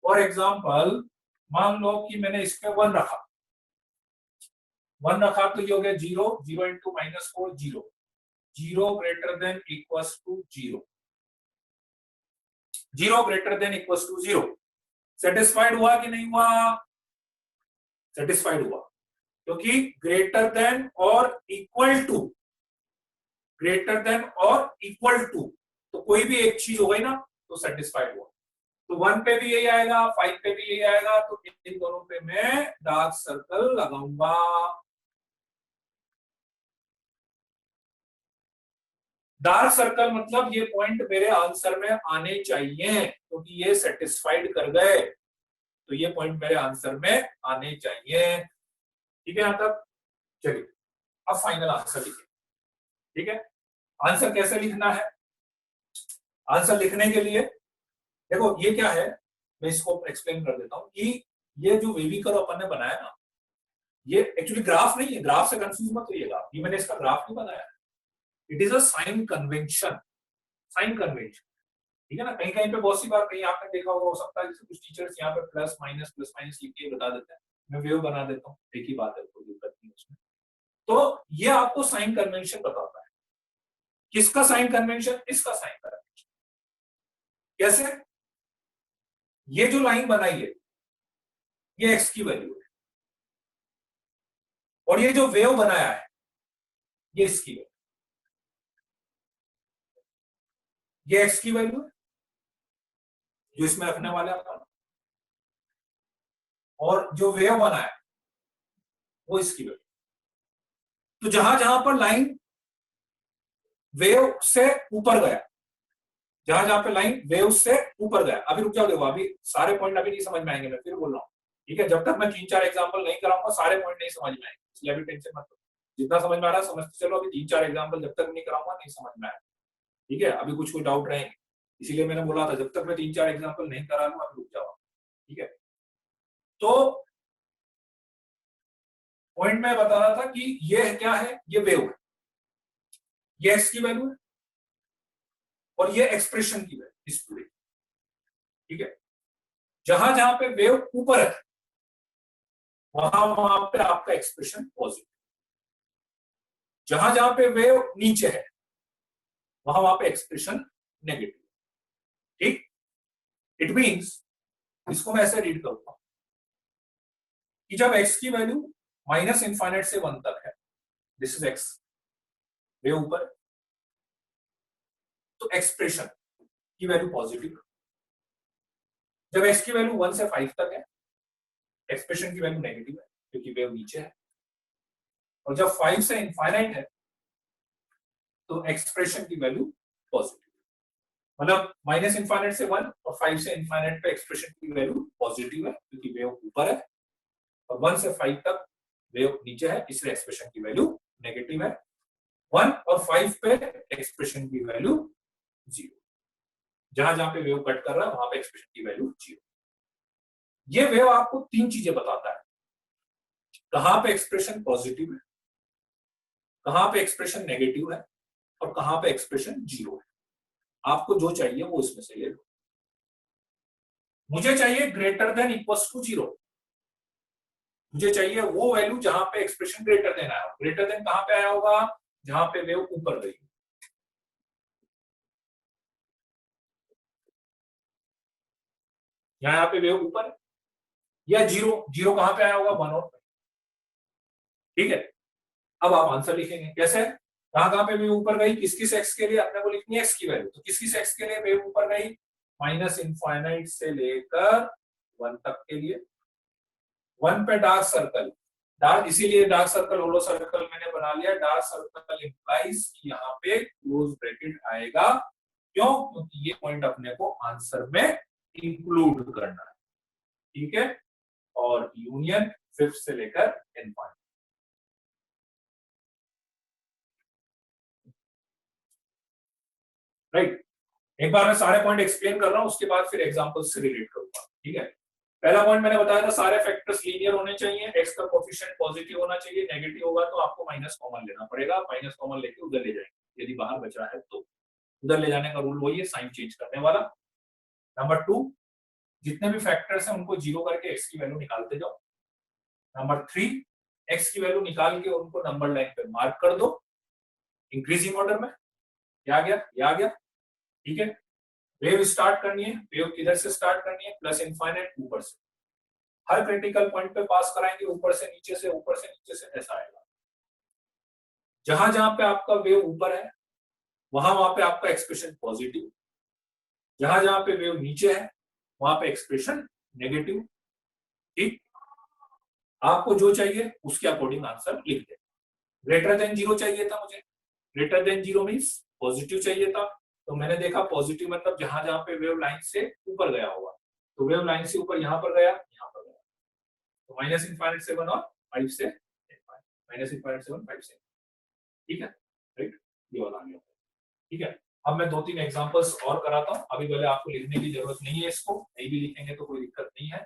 फॉर एग्जांपल मान लो कि मैंने इसमें 1 रखा, 1 रखा तो ये हो गया 0, 0 into -4 0, 0 greater than equals to 0, 0 greater than equals to 0। Satisfied हुआ कि नहीं हुआ, सेटिस्फाइड हुआ, क्योंकि ग्रेटर देन और इक्वल टू, ग्रेटर देन और इक्वल टू, तो कोई भी एक चीज हो गई ना तो सेटिस्फाइड हुआ। तो 1 पे भी यही आएगा, 5 पे भी यही आएगा, तो इन दोनों पे मैं डार्क सर्कल लगाऊंगा। डार्क सर्कल मतलब ये पॉइंट मेरे आंसर में आने चाहिए, क्योंकि ये सेटिस्फाइड कर गए, तो ये पॉइंट मेरे आंसर में आने चाहिए, ठीक है। यहां तक चलिए, अब फाइनल आंसर लिखिए, ठीक है। आंसर कैसे लिखना है, आंसर लिखने के लिए देखो ये क्या है, मैं इसको एक्सप्लेन कर देता हूं कि ये जो वेवी कर्व अपन ने बनाया ना, ये एक्चुअली ग्राफ नहीं है, ग्राफ से कंफ्यूज मत होइएगा, ये मैंने इसका ग्राफ नहीं बनाया, it is a sign convention, sign convention, ठीक है ना। कहीं कहीं पे बहुत सी बार कहीं आपने देखा होगा, हो सकता है जैसे कुछ टीचर्स यहाँ पे प्लस माइनस लिख के बता देते हैं, मैं वेव बना देता हूँ, एक ही बात है, कोई दिक्कत नहीं उसमें। तो ये आपको साइन कन्वेंशन बताता है, किसका साइन कन्वेंशन, इसका साइन कन्वेंशन। कैसे, ये जो लाइन बनाई है ये एक्स की वैल्यू है, और ये जो वेव बनाया है ये इसकी वैल्यू, ये एक्स की वैल्यू है, जो इसमें रखने वाले अपन, और जो वेव बना है वो इसकी वैल्यू। तो जहां जहां पर लाइन वेव से ऊपर गया, जहां जहां पे लाइन वेव से ऊपर गया, अभी रुक जाओ, देखो अभी सारे पॉइंट अभी नहीं समझ में आएंगे, मैं फिर बोल रहा हूँ, ठीक है। जब तक मैं 3-4 एग्जांपल नहीं कराऊंगा सारे पॉइंट नहीं समझ में आएंगे, इसलिए अभी टेंशन मत लो, जितना समझ में आ रहा है समझते चलो। अभी 3-4 एग्जांपल जब तक नहीं कराऊंगा नहीं समझ में आएगा, ठीक है। अभी कुछ डाउट रहेंगे, इसीलिए मैंने बोला था जब तक मैं 3-4 एग्जांपल नहीं करा लूं अभी रुक जाओ, ठीक है। तो पॉइंट मैं बता रहा था कि ये क्या है, ये वेव है, ये एक्स की वैल्यू है और ये एक्सप्रेशन की वैल्यू इस पूरी, ठीक है। जहां जहां पे वेव ऊपर है वहां वहां पे आपका एक्सप्रेशन पॉजिटिव, जहां जहां पे वेव नीचे है वहां वहां पे एक्सप्रेशन नेगेटिव, ठीक। इट मींस, इसको मैं ऐसे रीड करूंगा कि जब x की वैल्यू माइनस इनफाइनाइट से 1 तक है, दिस इज x, वेव ऊपर, तो एक्सप्रेशन की वैल्यू पॉजिटिव। जब x की वैल्यू 1 से 5 तक है, एक्सप्रेशन की वैल्यू नेगेटिव है क्योंकि वेव नीचे है, और जब 5 से इनफाइनाइट है तो एक्सप्रेशन की वैल्यू पॉजिटिव। मतलब माइनस इनफाइनाइट से 1 और 5 से इनफाइनाइट पे एक्सप्रेशन की वैल्यू पॉजिटिव है क्योंकि वेव ऊपर है, और 1 से 5 तक वेव नीचे है इसलिए एक्सप्रेशन की वैल्यू नेगेटिव है। 1 और 5 पे एक्सप्रेशन की वैल्यू 0, जहां जहां पे वेव कट कर रहा है वहां पे एक्सप्रेशन की वैल्यू 0। ये वेव आपको 3 चीजें बताता है, कहां पे एक्सप्रेशन पॉजिटिव है, कहां पे एक्सप्रेशन नेगेटिव है, और कहां पे एक्सप्रेशन 0 है। आपको जो चाहिए वो इसमें से ले लो। मुझे चाहिए ग्रेटर देन इक्वल्स टू 0, मुझे चाहिए वो वैल्यू जहां पे एक्सप्रेशन ग्रेटर देन आया। ग्रेटर देन कहां पे आया होगा, जहां पे वेव ऊपर गई, यहाँ पे वेव ऊपर है, या 0, 0 कहां पे आया होगा 1 और 5, ठीक है। अब आप आंसर लिखेंगे कैसे, कहां कहां पे वेव ऊपर गई, किस किस एक्स के लिए अपने को लिखनी है एक्स की वैल्यू, तो किस किस एक्स के लिए वेव ऊपर गई, माइनस इनफाइनाइट से लेकर 1 तक के लिए। 1 पे डार्क सर्कल, डार्क इसीलिए डार्क सर्कल होलो सर्कल मैंने बना लिया, डार्क सर्कल इंप्लाइज कि यहाँ पे क्लोज ब्रैकेट आएगा, क्यों, क्योंकि ये पॉइंट अपने को आंसर में इंक्लूड करना है, ठीक है। और यूनियन 5th से लेकर इनफाइनाइट, राइट। एक बार मैं सारे पॉइंट एक्सप्लेन कर रहा हूं उसके बाद फिर एग्जांपल से रिलेट करूंगा, ठीक है। पहला पॉइंट मैंने बताया था सारे फैक्टर्स लीनियर होने चाहिए, एक्स का कोएफिशिएंट पॉजिटिव होना चाहिए, नेगेटिव होगा तो आपको माइनस कॉमन लेना पड़ेगा, माइनस कॉमन लेके उधर ले जाएंगे यदि बाहर बचा है तो, उधर ले जाने का रूल वही है, साइन चेंज करने वाला। नंबर 2, जितने भी फैक्टर्स हैं उनको 0 करके एक्स की वैल्यू निकालते जाओ। नंबर 3, एक्स की वैल्यू निकाल के उनको नंबर लाइन पे मार्क कर दो इंक्रीजिंग ऑर्डर में, ये आ गया, ये आ गया, ठीक है। वेव स्टार्ट करनी है, वेव किधर से स्टार्ट करनी है, प्लस इनफाइनाइट ऊपर से, हर क्रिटिकल पॉइंट पे पास कराएंगे ऊपर से नीचे से, ऊपर से नीचे से, ऐसा आएगा। जहां जहां पे आपका वेव ऊपर है वहां वहां पे आपका एक्सप्रेशन पॉजिटिव, जहां जहां पे वेव नीचे है वहां पे एक्सप्रेशन नेगेटिव, ठीक। आपको जो चाहिए उसके अकॉर्डिंग आंसर लिख दे। ग्रेटर देन 0 चाहिए था मुझे, ग्रेटर देन 0 मीन्स पॉजिटिव चाहिए था, तो मैंने देखा पॉजिटिव मतलब जहां जहां पे वेव लाइन से ऊपर गया होगा, तो वेव लाइन से ऊपर यहाँ पर गया, यहाँ पर गया, तो माइनस इनफाइनाइट से 1 और 5 से माइनस इनफाइनाइट से 1, 5 से, ठीक है, राइट, ये वाला आ गया, ठीक है। अब मैं 2-3 एग्जांपल्स और कराता हूं, अभी पहले आपको लिखने की जरूरत नहीं है, इसको नहीं भी लिखेंगे तो कोई दिक्कत नहीं है,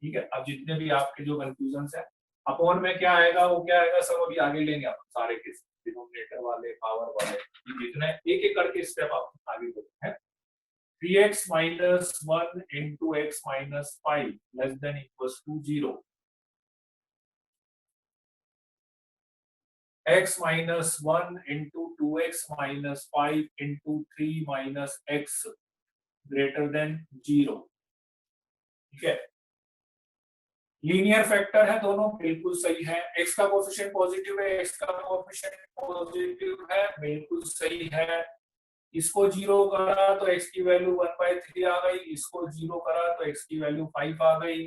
ठीक है। अब जितने भी आपके जो कंफ्यूजन है अपॉन में क्या आएगा वो क्या आएगा सब अभी आगे लेंगे आप सारे के डिनोमिनेटर वाले पावर वाले, जितने एक एक करके स्टेप आप आगे बढ़ते हैं। 3x minus 1 into x minus 5 less than equals to 0, x minus 1 into 2x minus 5 into 3 minus x greater than 0, ठीक है। लीनियर फैक्टर है दोनों, बिल्कुल सही है। x का कोएफिशिएंट पॉजिटिव है, x का कोएफिशिएंट पॉजिटिव है, बिल्कुल सही है। इसको 0 करा तो x की वैल्यू 1/3 आ गई, इसको 0 करा तो x की वैल्यू 5 आ गई।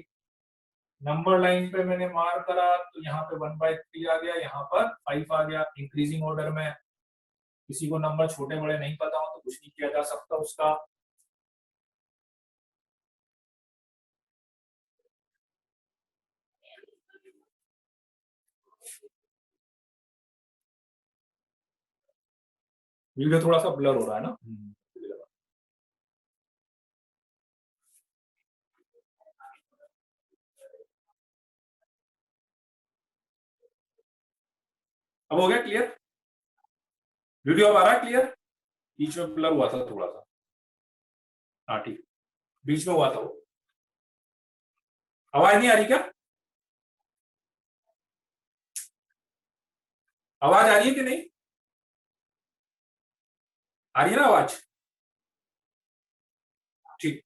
नंबर लाइन पे मैंने मार करा तो यहाँ पे 1/3 आ गया, यहाँ पर 5 आ गया। इंक्रीजिंग ऑर्डर में किसी को नंबर छोटे बड़े नहीं पता हो तो कुछ नहीं किया जा सकता उसका। वीडियो थोड़ा सा ब्लर हो रहा है ना। अब हो गया क्लियर? वीडियो अब आ रहा है क्लियर? बीच में ब्लर हुआ था थोड़ा सा। हाँ ठीक, बीच में हुआ था वो। आवाज नहीं आ रही क्या? आवाज आ रही है कि नहीं? आ रही है ना आवाज? ठीक,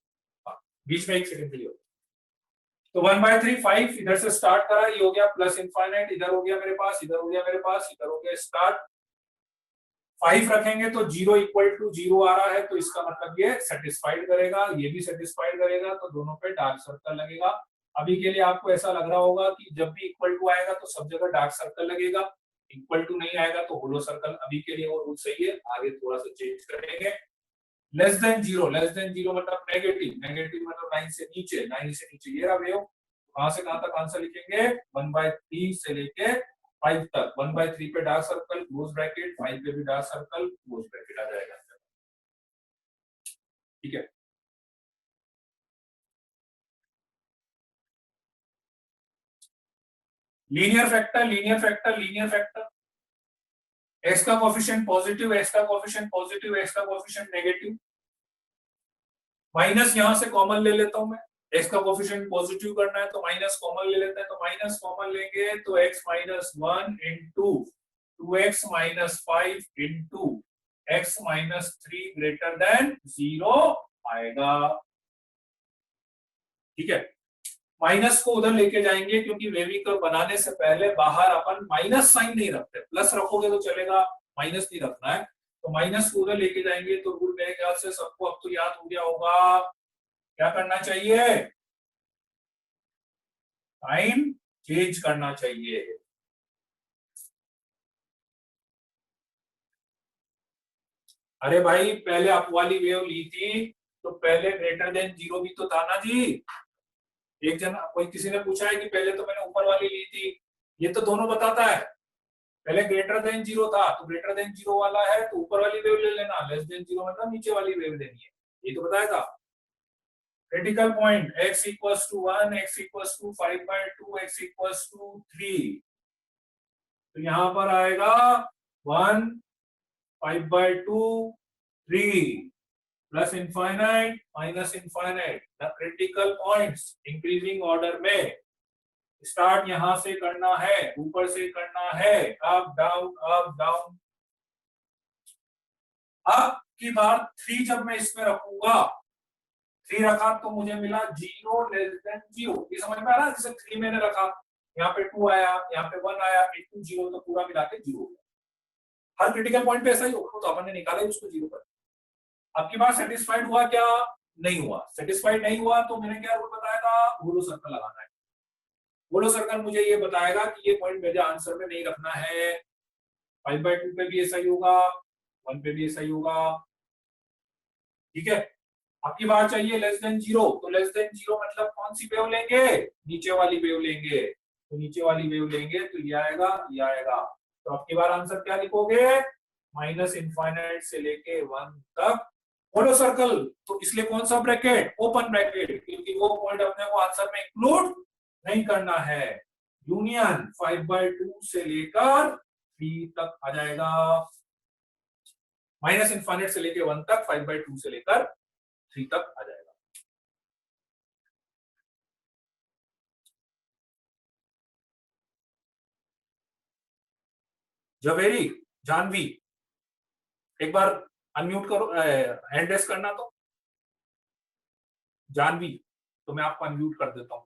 बीच में 1 सेकंड के लिए। तो 1/3 5 इधर से स्टार्ट करा, ये हो गया प्लस इनफाइनाइट, इधर हो गया मेरे पास, इधर हो गया मेरे पास, इधर हो गया स्टार्ट। 5 रखेंगे तो 0 इक्वल टू 0 आ रहा है, तो इसका मतलब ये सेटिस्फाइड करेगा, ये भी सेटिस्फाइड करेगा, तो दोनों पे डार्क सर्कल लगेगा। अभी के लिए आपको ऐसा लग रहा होगा कि जब भी इक्वल टू आएगा तो सब जगह डार्क सर्कल लगेगा, इक्वल टू नहीं आएगा तो होलो सर्कल। अभी के लिए वो रूल सही है, आगे थोड़ा सा चेंज करेंगे। Less than zero, less than zero मतलब नेगेटिव, नेगेटिव मतलब लाइन से नीचे, लाइन से नीचे ये रहा वेव। कहां से कहां तक आंसर लिखेंगे? 1/3 से लेके 5 तक। 1/3 पे डार्क सर्कल क्लोज ब्रैकेट, 5 पे भी डार्क सर्कल क्लोज ब्रैकेट आ जाएगा। ठीक है, linear factor, linear factor, linear factor. X का कोफिशिएंट पॉजिटिव, एक्स का कोफिशिएंट पॉजिटिव, एक्स का कोफिशिएंट नेगेटिव। माइनस यहां से कॉमन ले लेता हूं मैं, एक्स का कोफिशिएंट पॉजिटिव करना है तो माइनस कॉमन ले लेते हैं, तो माइनस कॉमन लेंगे तो x minus 1 into 2x minus 5 into x minus 3 greater than 0 आएगा। ठीक है, माइनस को उधर लेके जाएंगे क्योंकि वेविकल बनाने से पहले बाहर अपन माइनस साइन नहीं रखते, प्लस रखोगे तो चलेगा, माइनस नहीं रखना है। तो माइनस को उधर लेके जाएंगे तो रूल मेरे ख्याल से सबको अब तो याद हो गया होगा, क्या करना चाहिए? साइन चेंज करना चाहिए। अरे भाई पहले अप वाली वेव ली थी तो पहले ग्रेटर देन 0 भी तो था ना जी। एक जन कोई किसी ने पूछा है कि पहले तो मैंने ऊपर वाली ली थी, ये तो दोनों बताता है। पहले ग्रेटर देन 0 था तो ग्रेटर देन 0 वाला है तो ऊपर वाली वेव ले लेना, लेस देन 0 मतलब नीचे वाली वेव लेनी है, ये तो बताया था। Critical point x equals to 1, x equals to 5/2, x equals to 3, तो यहां पर आएगा 1, 5/2, 3 plus infinite minus infinite. The critical points increasing order में स्टार्ट यहां से करना है, ऊपर से करना है, अप डाउन अप डाउन। अब की बार 3 जब मैं इसमें रखूंगा, 3 रखा तो मुझे मिला 0 लेस देन 0, ये समझ में आ रहा है? जैसे 3 मैंने रखा, यहाँ पे 2 आया, यहाँ पे 1 आया, इंटू 0 तो पूरा मिला के 0 हो गया। हर क्रिटिकल पॉइंट पे ऐसा ही होगा, तो अपन ने निकाला ही उसको 0 पर। अब की बार सेटिस्फाइड हुआ क्या? नहीं हुआ। सेटिस्फाइड नहीं हुआ तो मैंने क्या रूल बताया था? होलो सर्कल लगाना है। होलो सर्कल मुझे ये बताएगा कि ये पॉइंट मेरे आंसर में नहीं रखना है। 5/2 पे भी ऐसा ही होगा, 1 पे भी ऐसा ही होगा। ठीक है, आपकी बात चाहिए लेस देन 0, तो लेस देन 0 मतलब कौन सी वेव लेंगे? नीचे वाली वेव लेंगे, तो नीचे वाली वेव लेंगे तो ये आएगा, ये आएगा। तो आपकी बार आंसर क्या लिखोगे? माइनस इनफाइनाइट से लेके 1 तक होलो सर्कल। तो इसलिए कौन सा ब्रैकेट? ओपन ब्रैकेट, क्योंकि वो पॉइंट अपने को आंसर में इंक्लूड नहीं करना है। यूनियन 5/2 से लेकर 3 तक आ जाएगा, माइनस इनफाइनाइट से लेकर 1 तक, 5/2 से लेकर 3 तक आ जाएगा। जवेरी, जानवी, एक बार अनम्यूट करो, हैंड रेस करना तो। जानवी, तो मैं आपको अनम्यूट कर देता हूं,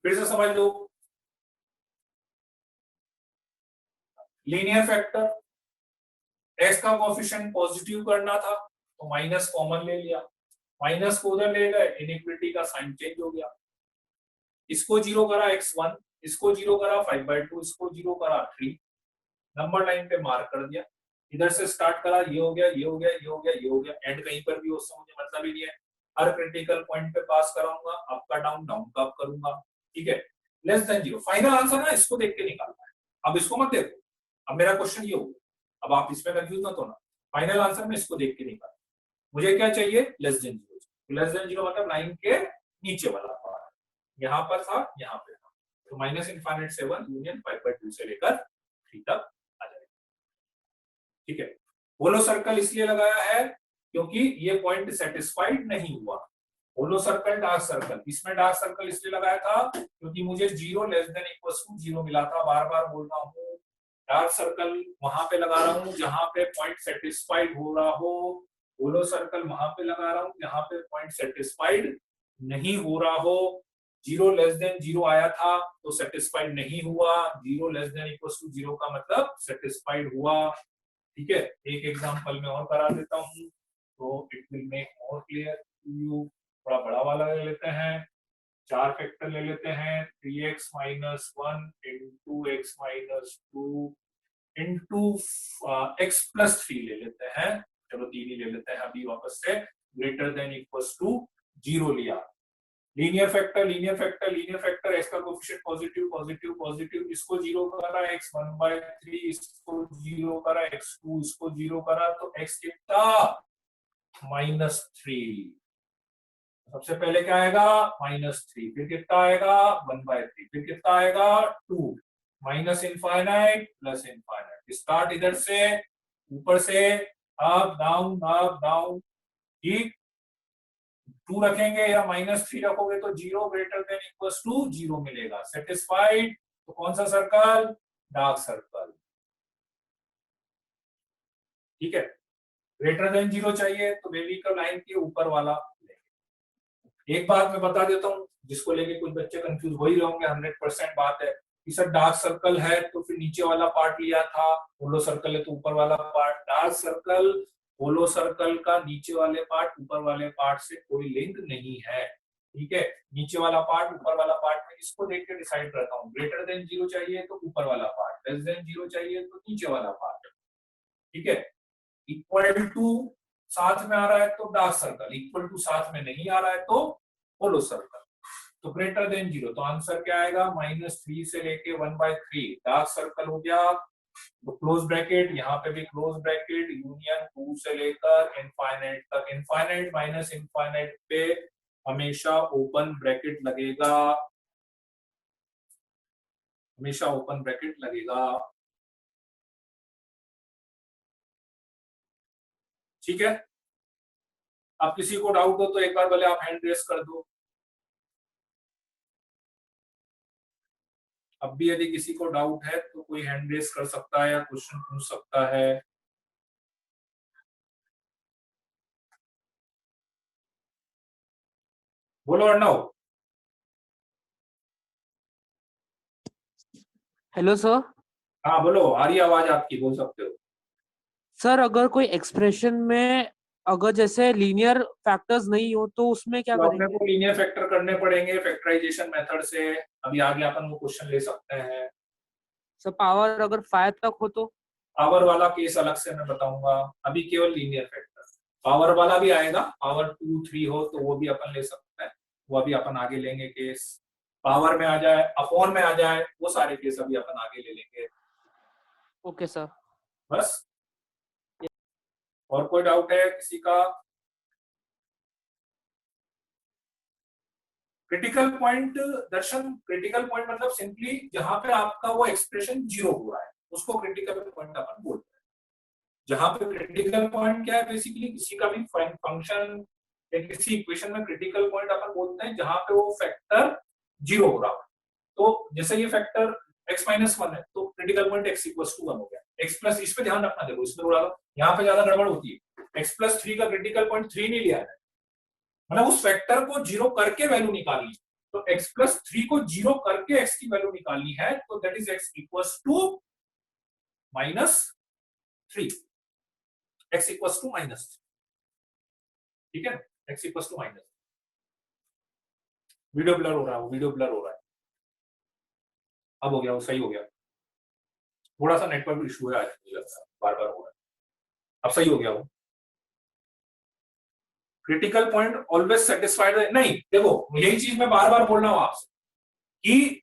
फिर से समझ लो। लीनियर फैक्टर x का कोएफिशिएंट पॉजिटिव करना था तो माइनस कॉमन ले लिया, माइनस को उधर ले गए, इनइक्विटी का साइन चेंज हो गया। इसको जीरो करा x1, इसको जीरो करा 5/2, इसको जीरो करा 3, नंबर लाइन पे मार्क कर दिया। इधर से स्टार्ट करा, ये हो गया, ये हो गया, ये हो गया, ये हो गया, एंड कहीं पर भी उससे मुझे मतलब ही नहीं है। हर क्रिटिकल पॉइंट पे पास कराऊंगा, अप का डाउन, डाउन का अप करूंगा, ठीक है। Less than zero final answer ना, इसको देख के निकालना है। अब इसको मत देखो, अब मेरा क्वेश्चन ये होगा, अब आप इसमें कंफ्यूज मत होना। फाइनल आंसर में इसको देख के निकालना। मुझे क्या चाहिए? Less than zero. Less than zero मतलब लाइन के नीचे वाला पार्ट, यहाँ पर था, यहाँ पे था, तो माइनस इनफाइनाइट से 1 यूनियन 5/2 से लेकर 3 तक आ जाएगा, ठीक है। होलो सर्कल इसलिए लगाया है क्योंकि ये पॉइंट सेटिस्फाइड नहीं हुआ। होलो सर्कल, डार्क सर्कल, इसमें डार्क सर्कल इसलिए लगाया था क्योंकि मुझे zero less than equal to zero मिला था। बार बार बोल रहा हूँ, डार्क सर्कल वहां पे लगा रहा हूँ जहां पे पॉइंट सेटिस्फाइड हो रहा हो, होलो सर्कल वहां पे लगा रहा हूँ जहां पे पॉइंट सेटिस्फाइड नहीं हो रहा हो। जीरो लेस देन जीरो आया था तो सेटिस्फाइड नहीं हुआ, zero less than equal to zero का मतलब सेटिस्फाइड हुआ, ठीक है। एक एग्जांपल में और करा देता हूँ तो it will make more clear to you. थोड़ा बड़ा वाला ले लेते हैं, 4 फैक्टर ले लेते हैं, 3x - 1 into x - 2 into x + 3 ले लेते हैं। चलो 3 ही ले लेते हैं अभी वापस से। ग्रेटर देन इक्वल्स टू 0 लिया। Linear factor, linear factor, linear factor, x का कोएफिशिएंट पॉजिटिव पॉजिटिव पॉजिटिव, इसको 0 करा, x 1/3, इसको 0 करा, x2, इसको 0 करा, तो x कितना? -3। सबसे पहले क्या आएगा? -3, फिर कितना आएगा? 1/3, फिर कितना आएगा? 2, minus infinite plus infinite. Start इधर से, ऊपर से, अप डाउन, ठीक। 2 रखेंगे या -3 रखोगे तो 0 ग्रेटर देन इक्वल्स टू 0 मिलेगा। सेटिस्फाइड तो कौन सा सर्कल? डार्क सर्कल, ठीक है। ग्रेटर देन 0 चाहिए तो बेबी का लाइन के ऊपर वाला लेंगे। एक बात मैं बता देता हूँ जिसको लेके कुछ बच्चे कंफ्यूज हो ही रहे होंगे, 100% बात है कि सर डार्क सर्कल है तो फिर नीचे वाला पार्ट लिया था, होलो सर्कल है तो ऊपर वाला पार्ट। डार्क सर्कल, होलो सर्कल का नीचे वाले पार्ट ऊपर वाले पार्ट से कोई लिंक नहीं है, ठीक है। नीचे वाला पार्ट ऊपर वाला पार्ट में इसको देख के डिसाइड करता हूँ। ग्रेटर देन 0 चाहिए तो ऊपर वाला पार्ट, लेस देन 0 चाहिए तो नीचे वाला पार्ट, ठीक है। इक्वल टू साथ में आ रहा है तो डार्क सर्कल, इक्वल टू साथ में नहीं आ रहा है तो होलो सर्कल। तो ग्रेटर देन 0 तो आंसर क्या आएगा? -3 से लेके 1/3 डार्क सर्कल हो गया। तो क्लोज ब्रैकेट, यहाँ पे भी क्लोज ब्रैकेट, यूनियन 2 से लेकर इनफाइनाइट तक। इनफाइनाइट माइनस इनफाइनाइट पे हमेशा ओपन ब्रैकेट लगेगा, हमेशा ओपन ब्रैकेट लगेगा, ठीक है। अब किसी को डाउट हो तो एक बार पहले आप हैंड रेस कर दो। अब भी यदि किसी को डाउट है तो कोई हैंड रेस कर सकता है या क्वेश्चन पूछ सकता है। बोलो अर्णव। Hello sir. हाँ बोलो, आ रही आवाज आपकी, बोल सकते हो। सर अगर कोई एक्सप्रेशन में अगर जैसे लीनियर फैक्टर्स नहीं हो तो उसमें क्या तो अपने करेंगे? को लीनियर फैक्टर करने पड़ेंगे फैक्टराइजेशन मेथड से। अभी आगे अपन वो क्वेश्चन ले सकते हैं। सर पावर अगर 5 तक हो तो? पावर वाला केस अलग से मैं बताऊंगा, अभी केवल लीनियर फैक्टर। पावर वाला भी आएगा, पावर 2 3 हो तो वो भी अपन ले सकते हैं, वो अभी अपन आगे लेंगे केस। पावर में आ जाए, अपॉन में आ जाए, वो सारे केस अभी अपन आगे ले लेंगे। Okay sir. बस, और कोई डाउट है किसी का? क्रिटिकल पॉइंट दर्शन, क्रिटिकल पॉइंट मतलब सिंपली जहां पे आपका वो एक्सप्रेशन 0 हो रहा है उसको क्रिटिकल पॉइंट अपन बोलते हैं। जहां पे क्रिटिकल पॉइंट क्या है, बेसिकली किसी का भी फंक्शन या किसी इक्वेशन में क्रिटिकल पॉइंट अपन बोलते हैं जहां पे वो फैक्टर 0 हो रहा है। तो जैसे ये फैक्टर x - 1 है तो क्रिटिकल पॉइंट x = 1 हो गया। x प्लस, इस पे ध्यान रखना, देखो इसमें थोड़ा यहाँ पे ज्यादा गड़बड़ होती है। x + 3 का क्रिटिकल पॉइंट 3 नहीं लिया है, मतलब उस फैक्टर को 0 करके वैल्यू निकालनी है। तो x + 3 को 0 करके x की वैल्यू निकालनी है तो that is x = -3। x equals to -3, ठीक है, x equals to -3। Video blur हो रहा है, वीडियो ब्लर हो रहा है, अब हो गया, वो सही हो गया। थोड़ा सा नेटवर्क इशू है आज, मुझे लगता है बार बार हो रहा है, अब सही हो गया वो। क्रिटिकल पॉइंट ऑलवेज सेटिस्फाइड नहीं, देखो यही चीज मैं बार बार बोल रहा हूं आपसे कि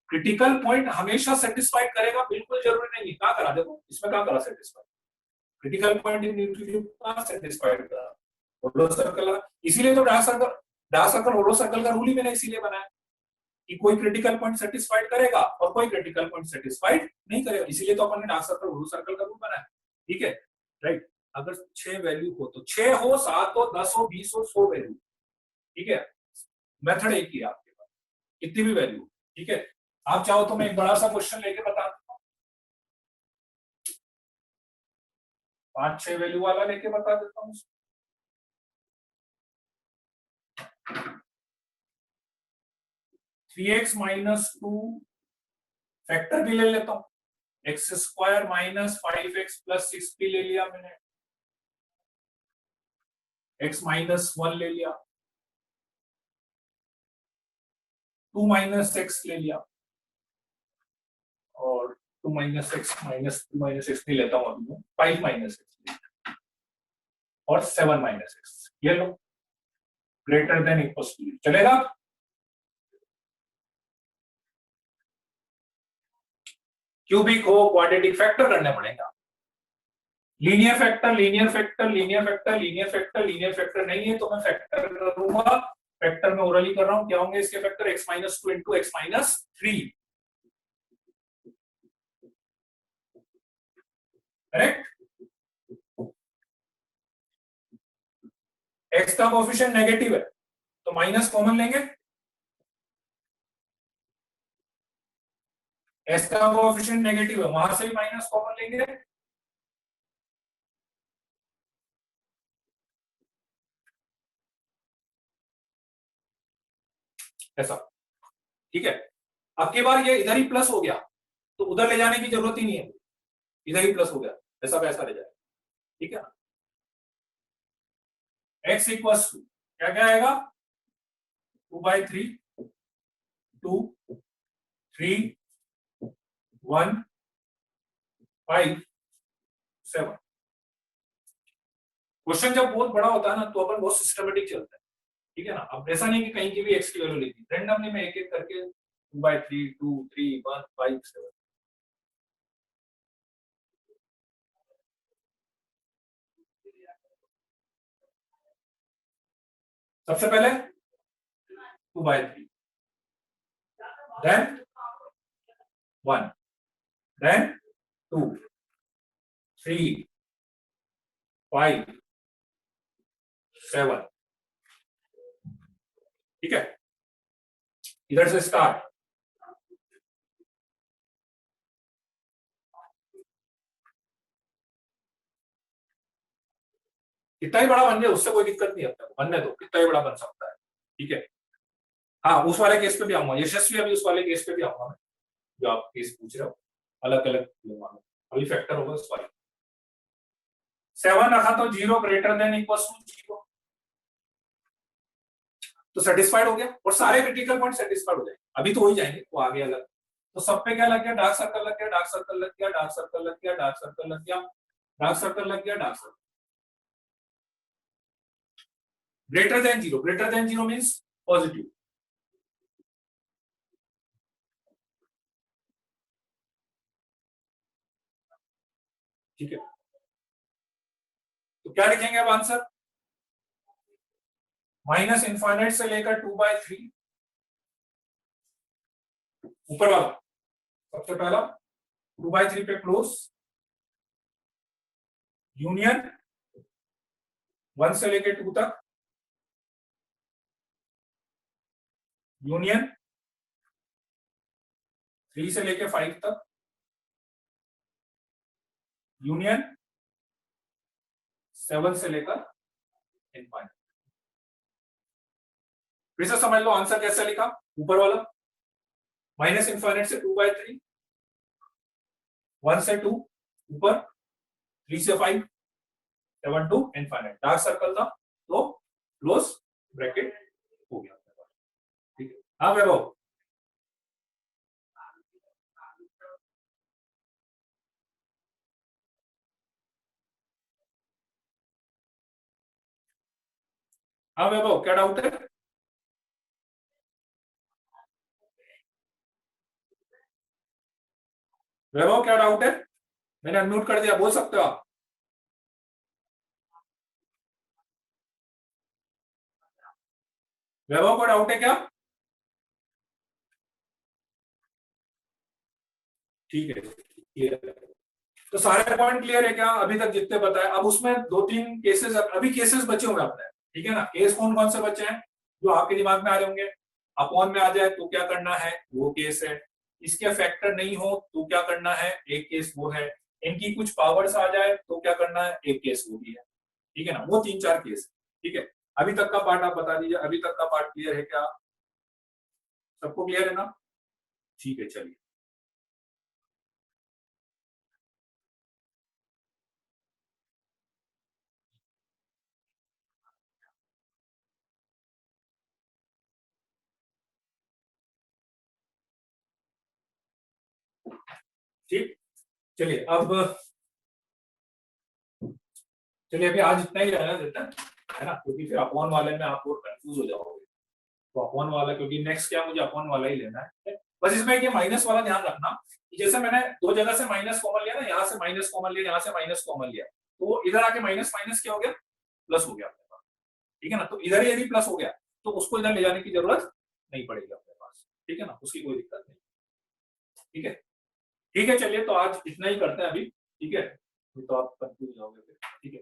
क्रिटिकल पॉइंट हमेशा सेटिस्फाइड करेगा, बिल्कुल जरूरी नहीं है। क्या करा, देखो इसमें क्या करा satisfied, critical point in nuclear का सेटिस्फाइड करा, होलो सर्कल। इसीलिए तो डार्क सर्कल होलो सर्कल का रूल ही मैंने इसीलिए बनाया कि कोई क्रिटिकल पॉइंट सेटिस्फाइड करेगा और कोई क्रिटिकल पॉइंट सेटिस्फाइड नहीं करेगा, इसीलिए तो अपन ने डार्क सर्कल होलो सर्कल का रूल बनाया, ठीक है, राइट। अगर 6 वैल्यू हो तो 6 हो, 7 हो, 10 हो, 20 हो, 100 वैल्यू, ठीक है, मेथड एक ही है आपके पास, कितनी भी वैल्यू, ठीक है। आप चाहो तो मैं एक बड़ा सा क्वेश्चन लेके बता देता हूँ, 5-6 वैल्यू वाला लेके बता देता हूँ। 3x माइनस 2 फैक्टर भी ले लेता हूँ, x square minus 5x plus 6 भी ले लिया मैंने, x माइनस 1 ले लिया, 2 माइनस x ले लिया, और 2 minus x minus 2 minus x नहीं लेता हूँ अभी मैं, 5 माइनस x और 7 माइनस x, ये लो, ग्रेटर देन इक्वल्स टू, चलेगा। क्यूबिक हो, क्वाड्रेटिक, फैक्टर करने पड़ेगा, linear factor, linear factor, linear factor, linear factor, linear factor नहीं है तो मैं फैक्टर करूंगा, फैक्टर में ओरली कर रहा हूं, क्या होंगे इसके factor, x minus 2 into x minus 3, correct. x का कोएफिशिएंट नेगेटिव है तो माइनस कॉमन लेंगे, s का कोएफिशिएंट नेगेटिव है, वहां से भी माइनस कॉमन लेंगे, ऐसा, ठीक है। अब की बार ये इधर ही प्लस हो गया तो उधर ले जाने की जरूरत ही नहीं है, इधर ही प्लस हो गया, ऐसा वैसा ले जाए, ठीक है ना। x इक्वल्स टू क्या क्या आएगा, 2/3, 2, 3, 1, 5, 7। क्वेश्चन जब बहुत बड़ा होता है ना तो अपन बहुत सिस्टमेटिक चलता है, ठीक है ना। अब ऐसा नहीं कि कहीं की भी x की वैल्यू लिखी, रैंडमली मैं एक एक करके 2/3, 2, 3, 1, 5, 7। सबसे पहले 2/3, then 1, then 2, 3, 5, 7, ठीक है। इधर से स्टार्ट, कितना ही बड़ा बन जाए उससे कोई दिक्कत नहीं है, बनने दो, कितना ही बड़ा बन सकता है, ठीक है। हाँ, उस वाले केस पे भी आऊंगा, यशस्वी अभी उस वाले केस पे भी आऊंगा मैं, जो आप केस पूछ रहे हो, अलग अलग लूंगा मैं, अभी फैक्टर होगा उस वाले। 7 रखा तो 0 ग्रेटर देन इक्वल्स टू 0, तो सेटिस्फाइड हो गया और सारे क्रिटिकल पॉइंट सेटिस्फाइड हो जाएंगे, अभी तो हो ही जाएंगे, वो आगे अलग। तो सब पे क्या लग गया, डार्क सर्कल लग गया, डार्क सर्कल लग गया, डार्क सर्कल लग गया, डार्क सर्कल लग गया, डार्क सर्कल लग गया, dark circle. Greater than 0 means positive, ठीक है। तो क्या लिखेंगे अब आंसर, माइनस इनफाइनाइट से लेकर 2/3, ऊपर वाला सबसे पहला 2/3 पे क्लोज, यूनियन 1 से लेकर 2 तक, यूनियन 3 से लेकर 5 तक, यूनियन 7 से लेकर इनफाइनाइट। फिर से समझ लो आंसर कैसे लिखा, ऊपर वाला माइनस इनफाइनाइट से 2/3, 1 से 2 ऊपर, 3 से 5, 7 to इनफाइनाइट, डार्क सर्कल था तो क्लोज ब्रैकेट हो गया, ठीक है। हाँ वैभव, हाँ वैभव क्या डाउट है? वैभव क्या डाउट है? मैंने अनम्यूट कर दिया, बोल सकते हो आप। वैभव को डाउट है क्या? ठीक है, क्लियर। तो सारे पॉइंट क्लियर है क्या अभी तक जितने बताए? अब उसमें 2-3 केसेस, अभी केसेस बचे हुए अपने, ठीक है ना। केस कौन कौन से बचे हैं जो आपके दिमाग में आ रहे होंगे? अपॉन में आ जाए तो क्या करना है, वो केस है। इसके फैक्टर नहीं हो तो क्या करना है, एक केस वो है। इनकी कुछ पावर्स आ जाए तो क्या करना है, एक केस वो भी है, ठीक है ना। वो 3-4 केस, ठीक है। अभी तक का पार्ट आप बता दीजिए, अभी तक का पार्ट क्लियर है क्या? सबको क्लियर है ना? ठीक है, चलिए। ठीक, चलिए अब, चलिए अभी आज इतना ही रहना देता है ना, क्योंकि फिर अपॉन वाले में आप और कंफ्यूज हो जाओगे। तो अपॉन वाला, क्योंकि नेक्स्ट क्या मुझे अपॉन वाला ही लेना है। बस इसमें ये माइनस वाला ध्यान रखना कि जैसे मैंने दो जगह से माइनस कॉमन लिया ना, यहाँ से माइनस कॉमन लिया, यहाँ से माइनस कॉमन लिया, तो इधर आके माइनस माइनस क्या हो गया, प्लस हो गया अपने पास, ठीक है ना। तो इधर यदि प्लस हो गया तो उसको इधर ले जाने की जरूरत नहीं पड़ेगी अपने पास, ठीक है ना, उसकी कोई दिक्कत नहीं, ठीक है। ठीक है, चलिए तो आज इतना ही करते हैं अभी, ठीक है। तो आप कंफ्यूज जाओगे फिर, ठीक है।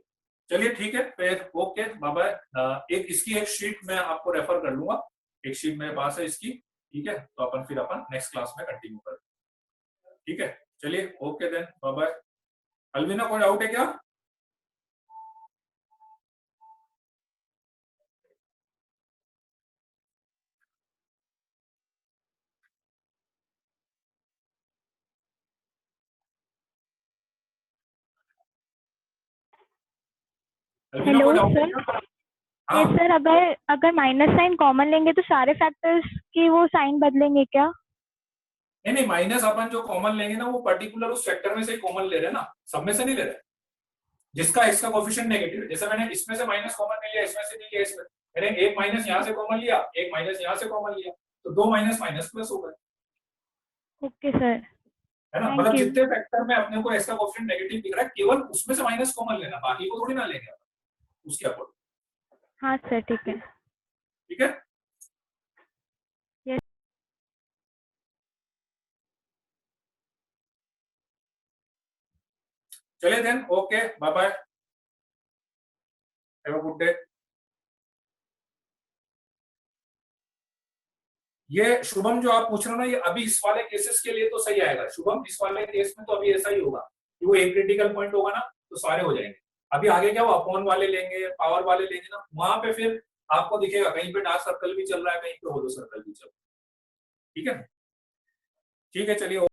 चलिए ठीक है, फिर ओके बाय बाय। एक इसकी एक शीट मैं आपको रेफर कर लूंगा, एक शीट मेरे पास है इसकी, ठीक है। तो अपन फिर अपन नेक्स्ट क्लास में कंटिन्यू करें, ठीक है। चलिए ओके देन, बाय बाय। अलविना कोई डाउट है क्या? अलविना हेलो कोई डाउट है सर। क्या? ये हाँ, सर, अगर अगर माइनस साइन कॉमन लेंगे तो सारे फैक्टर्स की वो साइन बदलेंगे क्या? नहीं नहीं, माइनस अपन जो कॉमन लेंगे ना वो पर्टिकुलर उस फैक्टर में से ही कॉमन ले रहे हैं ना, सब में से नहीं ले रहे, जिसका एक्स का कोफिशिएंट नेगेटिव है। जैसे मैंने इसमें से माइनस कॉमन नहीं लिया, इसमें से नहीं लिया, इसमें मैंने एक माइनस यहाँ से कॉमन लिया, एक माइनस यहाँ से कॉमन लिया, तो दो माइनस माइनस प्लस हो गए, ओके सर, है ना। थैंक मतलब यू। जितने फैक्टर में अपने को एक्स का कोफिशिएंट नेगेटिव दिख रहा है, केवल उसमें से माइनस कॉमन लेना, बाकी को थोड़ी ना लेंगे अपन उसके अकॉर्डिंग, हाँ सर, ठीक है। ठीक है। यस। चलिए then, okay bye bye, have a good day. ये शुभम जो आप पूछ रहे हो ना, ये अभी इस वाले केसेस के लिए तो सही आएगा शुभम, इस वाले केस में तो अभी ऐसा ही होगा कि वो एक क्रिटिकल पॉइंट होगा ना तो सारे हो जाएंगे। अभी आगे क्या, वो अपॉन वाले लेंगे, पावर वाले लेंगे ना, वहां पे फिर आपको दिखेगा कहीं पे डार्क सर्कल भी चल रहा है, कहीं पे होलो सर्कल भी चल रहा है, ठीक है। ठीक है, चलिए